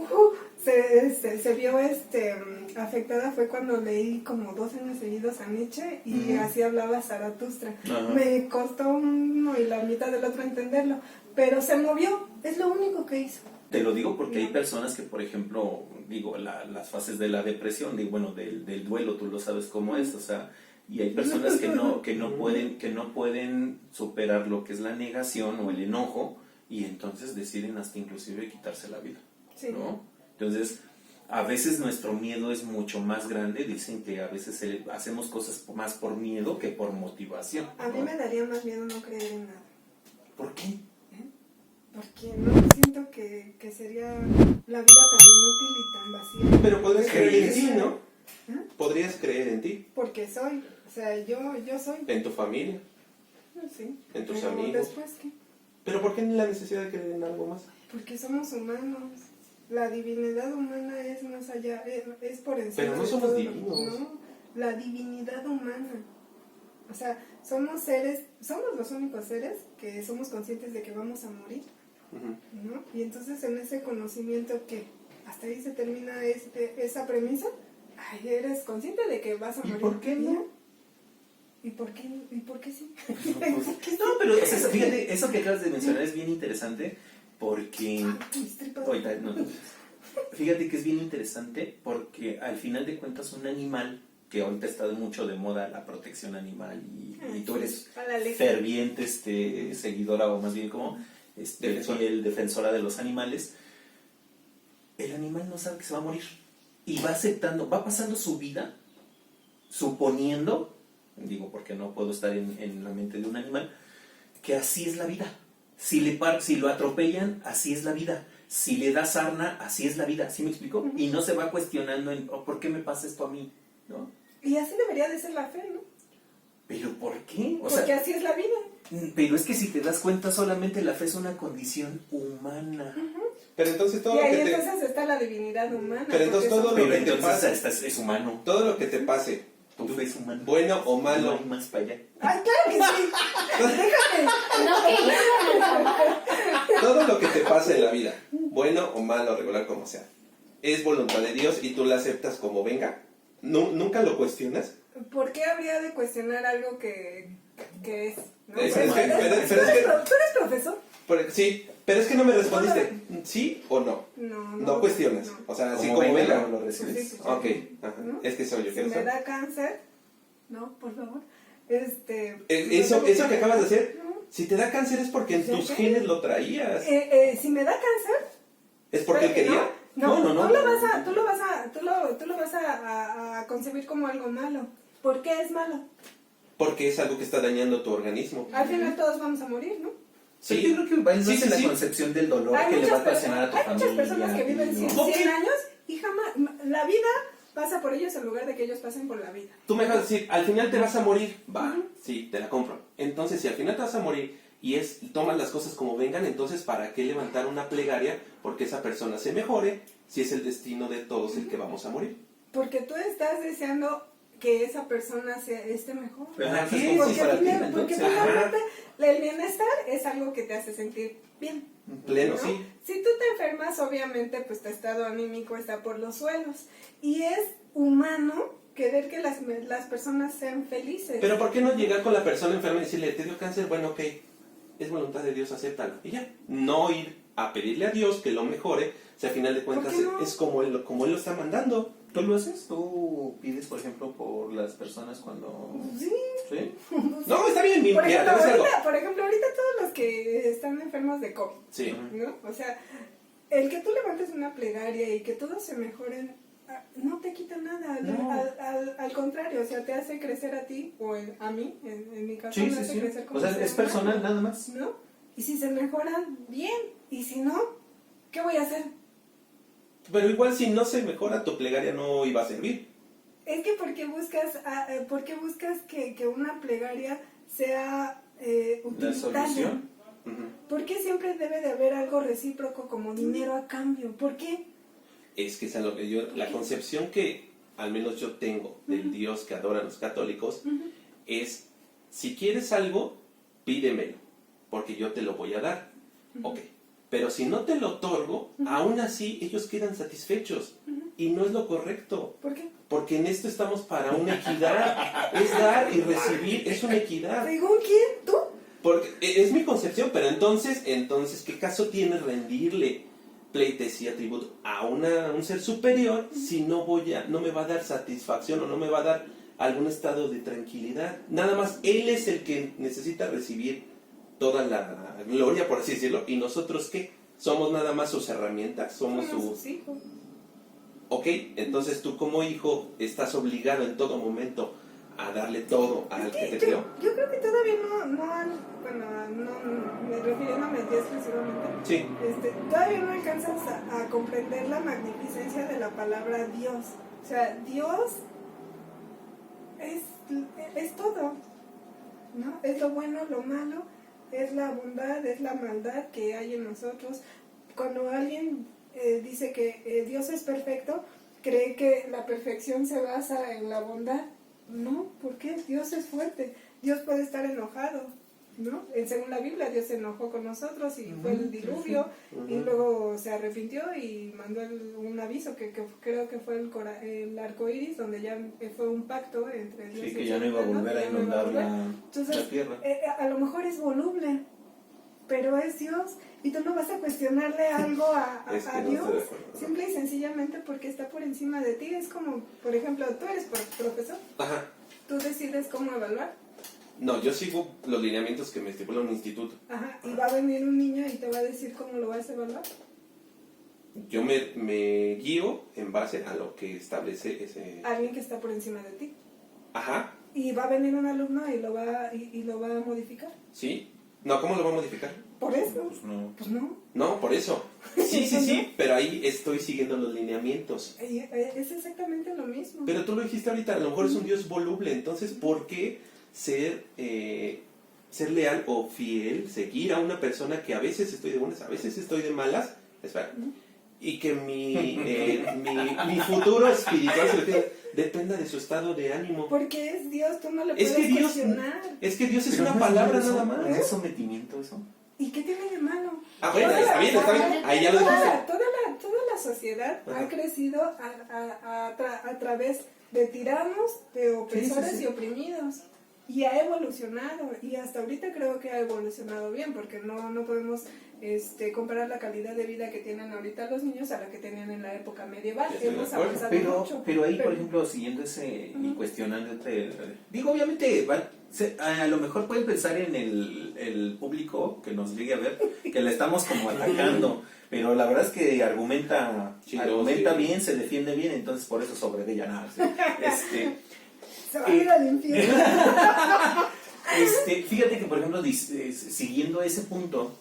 se vio afectada fue cuando leí como 2 años seguidos a Nietzsche y así hablaba Zaratustra. Ajá. Me costó uno y la mitad del otro entenderlo, pero se movió, es lo único que hizo. Te lo digo porque hay personas que, por ejemplo, las fases de la depresión, del duelo, tú lo sabes cómo es, o sea, y hay personas que no pueden superar lo que es la negación o el enojo y entonces deciden hasta inclusive quitarse la vida, Sí. ¿no? Entonces, a veces nuestro miedo es mucho más grande, dicen que a veces hacemos cosas más por miedo que por motivación. A mí ¿no? me daría más miedo no creer en nada. ¿Por qué? Porque no siento que sería la vida tan inútil y tan vacía. Pero podrías creer en ti, ¿no? ¿Ah? Podrías creer en ti, Porque soy, o sea, yo soy. en tu familia. Sí. En tus Pero amigos. después, ¿qué? Pero ¿por qué la necesidad de creer en algo más? Porque somos humanos. La divinidad humana es más allá, es por encima. Pero no de somos todo. divinos. No, la divinidad humana. O sea, somos los únicos seres que somos conscientes de que vamos a morir, Ujú. ¿no? Y entonces en ese conocimiento que hasta ahí se termina esa premisa, ay, eres consciente de que vas a ¿Y morir. por qué no? ¿Y por qué sí? No, pero o sea, fíjate, eso que acabas de mencionar es bien interesante porque... Mis tripas. Ahorita, no. Fíjate que es bien interesante porque al final de cuentas un animal, que ahorita está mucho de moda la protección animal y tú eres A la ley. ferviente seguidora o más bien como defensora de los animales, el animal no sabe que se va a morir y va aceptando, va pasando su vida suponiendo, digo porque no puedo estar en la mente de un animal, que así es la vida. Si lo atropellan, así es la vida. Si le da sarna, así es la vida. ¿Sí me explico? Y no se va cuestionando ¿por qué me pasa esto a mí? ¿No? Y así debería de ser la fe, ¿no? ¿Pero por qué? O Porque sea, así es la vida. pero es que si te das cuenta, solamente la fe es una condición humana. Pero entonces todo Y lo ahí que te... entonces está la divinidad humana. Pero entonces porque todo somos- lo Pero que te entonces pase, es humano. todo lo que te pase, Tu fe es humana. bueno o No malo, hay más para allá. ¡Ay, claro que sí! ¡Déjame! No, que iban todo lo que te pase en la vida, bueno o malo, regular como sea, es voluntad de Dios y tú la aceptas como venga. ¿Nunca lo cuestionas? ¿Por qué habría de cuestionar algo que es? ¿no? Es- Pues, es que- ¿tú pero- eres pero es que- tú eres profesor? Sí, pero es que no me respondiste, ¿sí o no? No, No, no cuestionas. O sea, así Como como venga, venga. lo recibes. Sí, Ok, ajá. ¿no? Es que soy yo. Si ¿qué me eso? da cáncer, no, por favor. Eso que acabas de hacer, ¿no? si te da cáncer es porque en ¿Sí? tus genes lo traías. Si me da cáncer, ¿Es porque él puede que quería? No, No. tú lo vas a concebir como algo malo. ¿Por qué es malo? Porque es algo que está dañando tu organismo. Al final todos vamos a morir, ¿no? Sí, yo creo que va en Sí, sí, la sí. concepción del dolor Hay que le va a muchas ocasionar a tu hay familia. muchas personas que viven y 100, no. 100 años y jamás, la vida pasa por ellos en lugar de que ellos pasen por la vida. Tú me vas a decir, al final te vas a morir. Va, sí, te la compro. Entonces, si al final te vas a morir y tomas las cosas como vengan, entonces, ¿para qué levantar una plegaria porque esa persona se mejore si es el destino de todos el que vamos a morir? Porque tú estás deseando que esa persona esté mejor. Pero Ajá, entonces, sí, ¿cómo Porque, es para ti, porque entonces? finalmente el bienestar es algo que te hace sentir bien. Pleno, ¿no? sí. Si tú te enfermas, obviamente, pues tu estado anímico está por los suelos. Y es humano querer que las personas sean felices. Pero ¿por qué no llegar con la persona enferma y decirle, te dio cáncer? Bueno, ok, es voluntad de Dios, acéptalo. Y ya, no ir a pedirle a Dios que lo mejore, si al final de cuentas qué no? es como él lo está mandando. ¿Tú lo haces? ¿Tú pides, por ejemplo, por las personas cuando... Sí. ¿Sí? No, está bien, Por mira, ejemplo, te voy a decir algo. ahorita todos los que están enfermos de COVID, Sí. ¿no? O sea, el que tú levantes una plegaria y que todos se mejoren, no te quita nada, al contrario, o sea, te hace crecer a ti, o a mí, en mi caso, Sí, me sí, hace sí. crecer como O sea, ser es humano, personal nada más. ¿no? Y si se mejoran, bien, y si no, ¿qué voy a hacer? Pero igual si no se mejora, tu plegaria no iba a servir. Es que porque buscas que una plegaria sea La utilitaria. solución. Ujú. ¿Por qué siempre debe de haber algo recíproco como dinero a cambio? ¿Por qué? Es que es a lo que yo, la concepción que al menos yo tengo del Dios que adoran los católicos es, si quieres algo, pídemelo, porque yo te lo voy a dar. Ok. Pero si no te lo otorgo, aún así ellos quedan satisfechos. Y no es lo correcto. ¿Por qué? Porque en esto estamos para una equidad. Es dar y recibir, es una equidad. ¿Según quién? ¿Tú? Porque es mi concepción, pero entonces, ¿qué caso tiene rendirle pleitesía, tributo a un ser superior si no me va a dar satisfacción o no me va a dar algún estado de tranquilidad? Nada más, él es el que necesita recibir toda la gloria, por así decirlo, y nosotros ¿qué? Somos nada más sus herramientas, somos sus hijos. Ok, entonces tú como hijo estás obligado en todo momento a darle todo al que te creó. Yo creo que todavía refiriéndome a ti exclusivamente, Sí. Todavía no alcanzas a comprender la magnificencia de la palabra Dios. O sea, Dios es todo, ¿no? Es lo bueno, lo malo, es la bondad, es la maldad que hay en nosotros. Cuando alguien dice que Dios es perfecto, cree que la perfección se basa en la bondad. No, ¿por qué? Dios es fuerte. Dios puede estar enojado, ¿no? Según la Biblia, Dios se enojó con nosotros y fue el diluvio, y luego se arrepintió y mandó un aviso que creo que fue el arco iris, donde ya fue un pacto entre Dios Sí, y que el ya no iba a ser humano, volver a que ya no iba a inundar volver. Entonces, la tierra. A lo mejor es voluble, pero es Dios, y tú no vas a cuestionarle algo a Es que no Dios, estoy de acuerdo. simple y sencillamente porque está por encima de ti. Es como, por ejemplo, tú eres profesor, Ajá. tú decides cómo evaluar. No, yo sigo los lineamientos que me estipula un instituto. Ajá, y va a venir un niño y te va a decir cómo lo vas a evaluar. Yo me guío en base a lo que establece ese... Alguien que está por encima de ti. Ajá, Y va a venir un alumno y lo va a modificar. ¿sí? No, ¿cómo lo va a modificar? Por eso. Pues no. Pues no. No, por eso. Sí, pero ahí estoy siguiendo los lineamientos. Es exactamente lo mismo. Pero tú lo dijiste ahorita, a lo mejor es un Dios voluble, entonces ¿por qué ser leal o fiel, seguir a una persona que a veces estoy de buenas, a veces estoy de malas? Espera. Y que mi futuro espiritual dependa de su estado de ánimo. Porque es Dios, tú no le Es puedes que Dios, cuestionar. es que Dios es Pero una no palabra eso, nada ¿no más. es sometimiento eso? ¿Y qué tiene de malo? Ah, bueno, está bien. Ahí ya lo dijiste. Toda la sociedad Ajá. ha crecido a través de tiranos, de opresores Sí. y oprimidos. y ha evolucionado, y hasta ahorita creo que ha evolucionado bien, porque no podemos comparar la calidad de vida que tienen ahorita los niños a la que tenían en la época medieval. Hemos avanzado mucho. Pero ahí, por ejemplo, siguiendo ese y cuestionándote, digo, obviamente, a lo mejor pueden pensar en el público que nos llegue a ver, que le estamos como atacando, pero la verdad es que argumenta bien, se defiende bien, entonces por eso sobre ella nada. Se va a ir al infierno. Fíjate que, por ejemplo, siguiendo ese punto,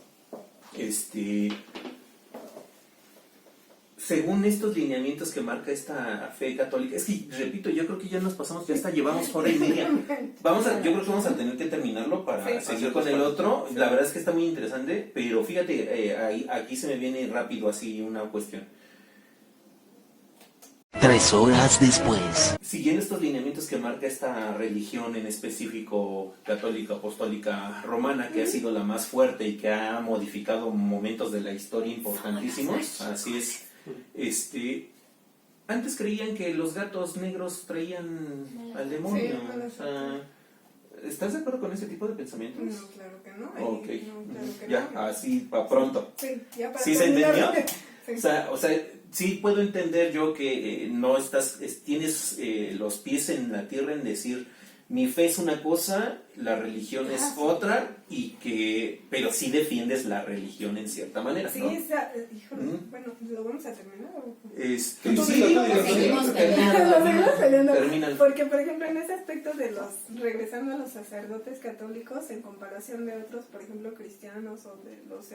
según estos lineamientos que marca esta fe católica, es que, repito, yo creo que ya nos pasamos, ya hasta llevamos hora y media. Yo creo que vamos a tener que terminarlo para seguir con el otro. La verdad es que está muy interesante, pero fíjate, aquí se me viene rápido así una cuestión. 3 horas después. Siguiendo estos lineamientos que marca esta religión en específico católica, apostólica, romana, que ha sido la más fuerte y que ha modificado momentos de la historia importantísimos, así es. Antes creían que los gatos negros traían al demonio. Sí, o sea, ¿estás de acuerdo con ese tipo de pensamientos? No, claro que no. Ok. No, claro que Ya, no. así para pronto. Sí, ya para ¿Sí se entendió? Sí. O sea, sí puedo entender yo que no tienes los pies en la tierra en decir mi fe es una cosa, la religión es otra, pero sí defiendes la religión en cierta manera, Sí, ¿no? híjole, bueno, ¿lo vamos a terminar? Seguimos peleando. Lo seguimos peleando. Terminan. Porque, por ejemplo, en ese aspecto regresando a los sacerdotes católicos, en comparación de otros, por ejemplo, cristianos o de los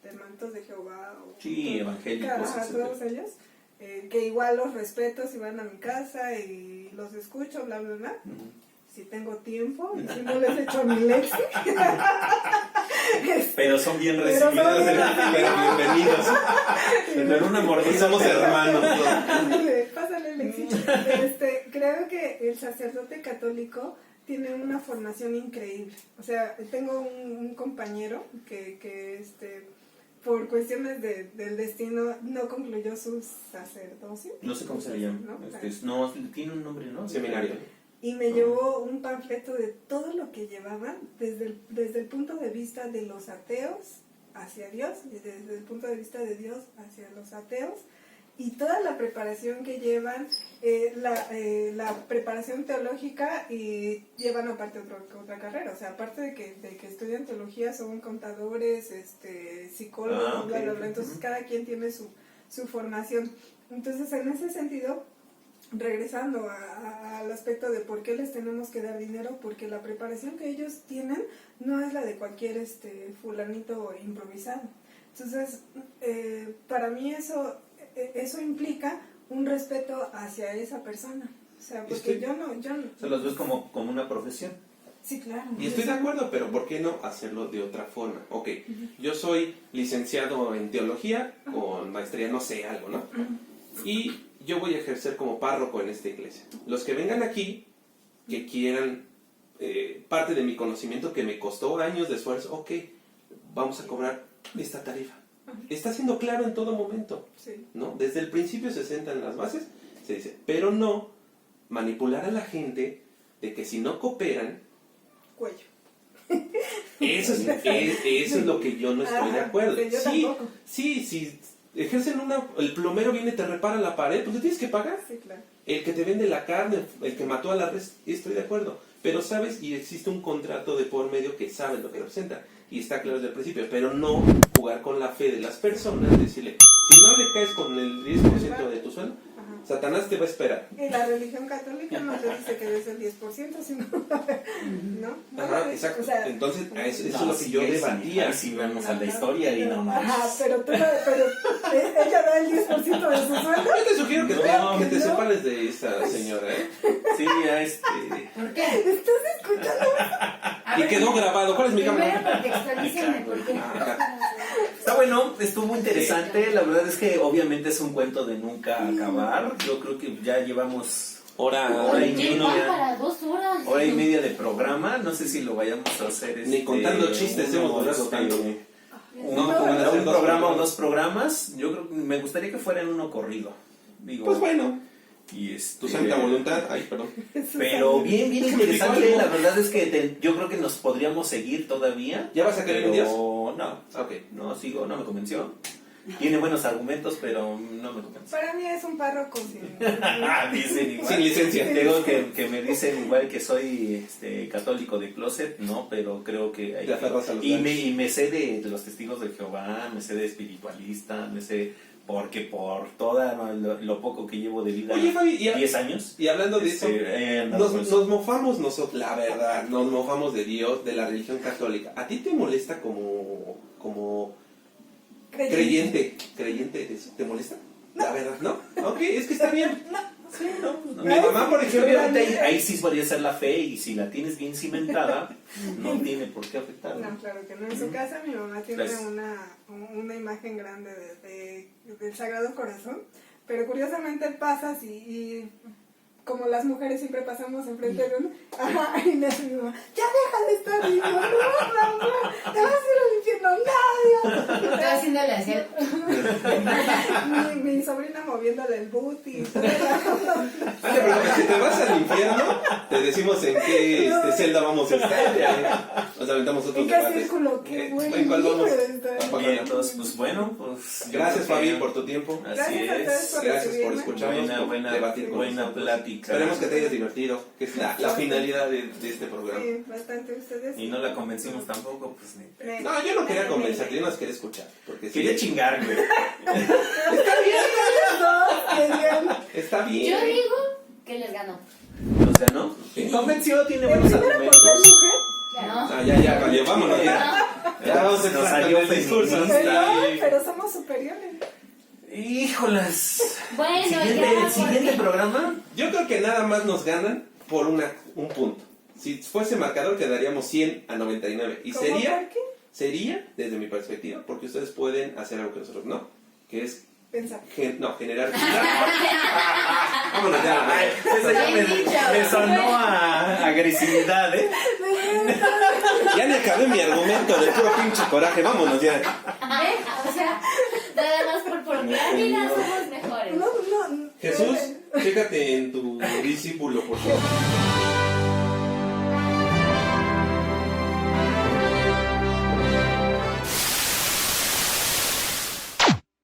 hermanos de Jehová, o Sí, evangélicos, todos ellos, que igual los respeto si van a mi casa y los escucho, bla, bla, bla. Si tengo tiempo, y si no les echo mi leche. Pero son bien Pero son recibidos, bien Bienvenidos. pero una mordida. Somos hermanos. Pásale, Lexi. Creo que el sacerdote católico tiene una formación increíble. O sea, tengo un compañero que por cuestiones del destino no concluyó su sacerdocio. No sé cómo se le llama. ¿No? No, tiene un nombre, ¿no? Seminario. Y me llevó un panfleto de todo lo que llevaban desde el punto de vista de los ateos hacia Dios y desde el punto de vista de Dios hacia los ateos, y toda la preparación que llevan, la preparación teológica, y llevan aparte otra carrera. O sea, aparte de que estudian teología, son contadores, psicólogos, bla, bla, bla. Entonces cada quien tiene su formación. Entonces, en ese sentido, regresando al aspecto de por qué les tenemos que dar dinero, porque la preparación que ellos tienen no es la de cualquier fulanito improvisado. Entonces, para mí eso implica un respeto hacia esa persona. O sea, porque yo no... Se los ves como una profesión. Sí, claro. Y estoy de acuerdo, pero ¿por qué no hacerlo de otra forma? Ok, yo soy licenciado en teología, con maestría, no sé, algo, ¿no? Y yo voy a ejercer como párroco en esta iglesia. Los que vengan aquí, que quieran parte de mi conocimiento que me costó años de esfuerzo, ok, vamos a cobrar esta tarifa. Está siendo claro en todo momento, Sí. ¿no? Desde el principio se sentan las bases, se dice, pero no manipular a la gente de que si no cooperan, Cuello. eso es lo que yo no estoy de acuerdo. Yo tampoco. Sí, ejercen el plomero viene y te repara la pared, pues le tienes que pagar. Sí, claro. El que te vende la carne, el que mató a la res, estoy de acuerdo. Pero sabes, y existe un contrato de por medio que sabe lo que representa. Y está claro desde el principio. Pero no jugar con la fe de las personas, decirle, si no le caes con el 10% de tu sueldo, Satanás te va a esperar. Y la religión católica no te dice que des el 10%, sino... ¿no? Ajá, exacto. O sea, entonces, eso es lo que yo debatía. Si vamos a la historia y no Ajá, pero ella da el 10% de su sueldo. Yo te sugiero que te no. separes de esta señora, ¿eh? Sí, ¿Por qué? ¿Estás escuchando? A Y ver, quedó grabado. ¿Cuál es mi Primero cámara? contextualízame, ¿por qué? Ajá. Está bueno, estuvo interesante. La verdad es que obviamente es un cuento de nunca acabar. Yo creo que ya llevamos Hora Hora y y media. Igual para 2 horas. hora y media de programa. No sé si lo vayamos a hacer. Ni contando chistes hemos durado tanto. Un programa o 2 programas. Yo creo que me gustaría que fuera en uno corrido. Digo, Pues bueno. Y Tu santa voluntad, ay, perdón. Pero bien interesante, la verdad es que yo creo que nos podríamos seguir todavía. ¿Ya vas a querer un Dios? No, Ok. no me convenció. Tiene buenos argumentos, pero no me convenció. Para mí es un párroco sin... Dicen igual. Sin licencia. Digo que me dicen igual que soy católico de closet, no, pero creo que hay Te aferras a los y ganchos. me sé de los testigos de Jehová, me sé de espiritualista, me sé porque por todo lo poco que llevo de vida, Oye, Fabi, 10 años. Y hablando de eso, andado con eso. nos mofamos nosotros, la verdad, nos mofamos de Dios, de la religión católica. ¿A ti te molesta como creyente de eso? ¿Te molesta? La verdad, ¿no? Ok, es que está bien. Sí, no. Mi mamá, por ejemplo, Ahí sí podría ser la fe, y si la tienes bien cimentada, no tiene por qué afectar. No, claro que no. En su casa mi mamá tiene Gracias. una imagen grande del Sagrado Corazón, pero curiosamente pasas y como las mujeres siempre pasamos enfrente de uno, ajá, y me hace mi mamá, ya deja de estar vivo, no, te vas a ir al infierno, no, Estaba haciéndole así. mi sobrina moviéndole el boot y todo. pero si te vas al infierno, te decimos en qué celda vamos a estar. Ya, nos aventamos otros ¿En qué debates. círculo? Qué buen ¿En cuál vamos? libro está. Y entonces, pues bueno, pues Gracias, yo creo que Fabi, por tu tiempo. Así Gracias a ustedes es. por Gracias por recibirme. escucharnos, por debatir con buena nosotros. plática. Esperemos que te hayas divertido, que es la finalidad de este programa. Sí, bastante ustedes. Y no la convencimos tampoco, pues ni. No, yo no quería convencerte, yo no quería escuchar. Porque sí, Quería chingar, güey. está bien. Yo digo que les ganó. O sea, ¿no? Sí. Convenció, tiene Primero buenos por ser argumentos. mujer, ¿No? Ah, ya, valió, vámonos ya. Ya vamos a Nos estar salió con el discurso. feminista. pero somos superiores. Híjolas. Bueno, Siguiente porque- programa. Yo creo que nada más nos ganan por un punto. Si fuese marcador quedaríamos 100 a 99. Y ¿Cómo sería, por qué? desde mi perspectiva, porque ustedes pueden hacer algo que nosotros no, que es Pensar. generar vámonos ya. Ay, eso ya Bien dicho. me sonó a agresividad, ¿eh? Ya le acabé mi argumento de puro pinche coraje, vámonos ya. O sea, nada más por propiedad, mira, somos mejores. No. Jesús, chécate en tu discípulo, por favor.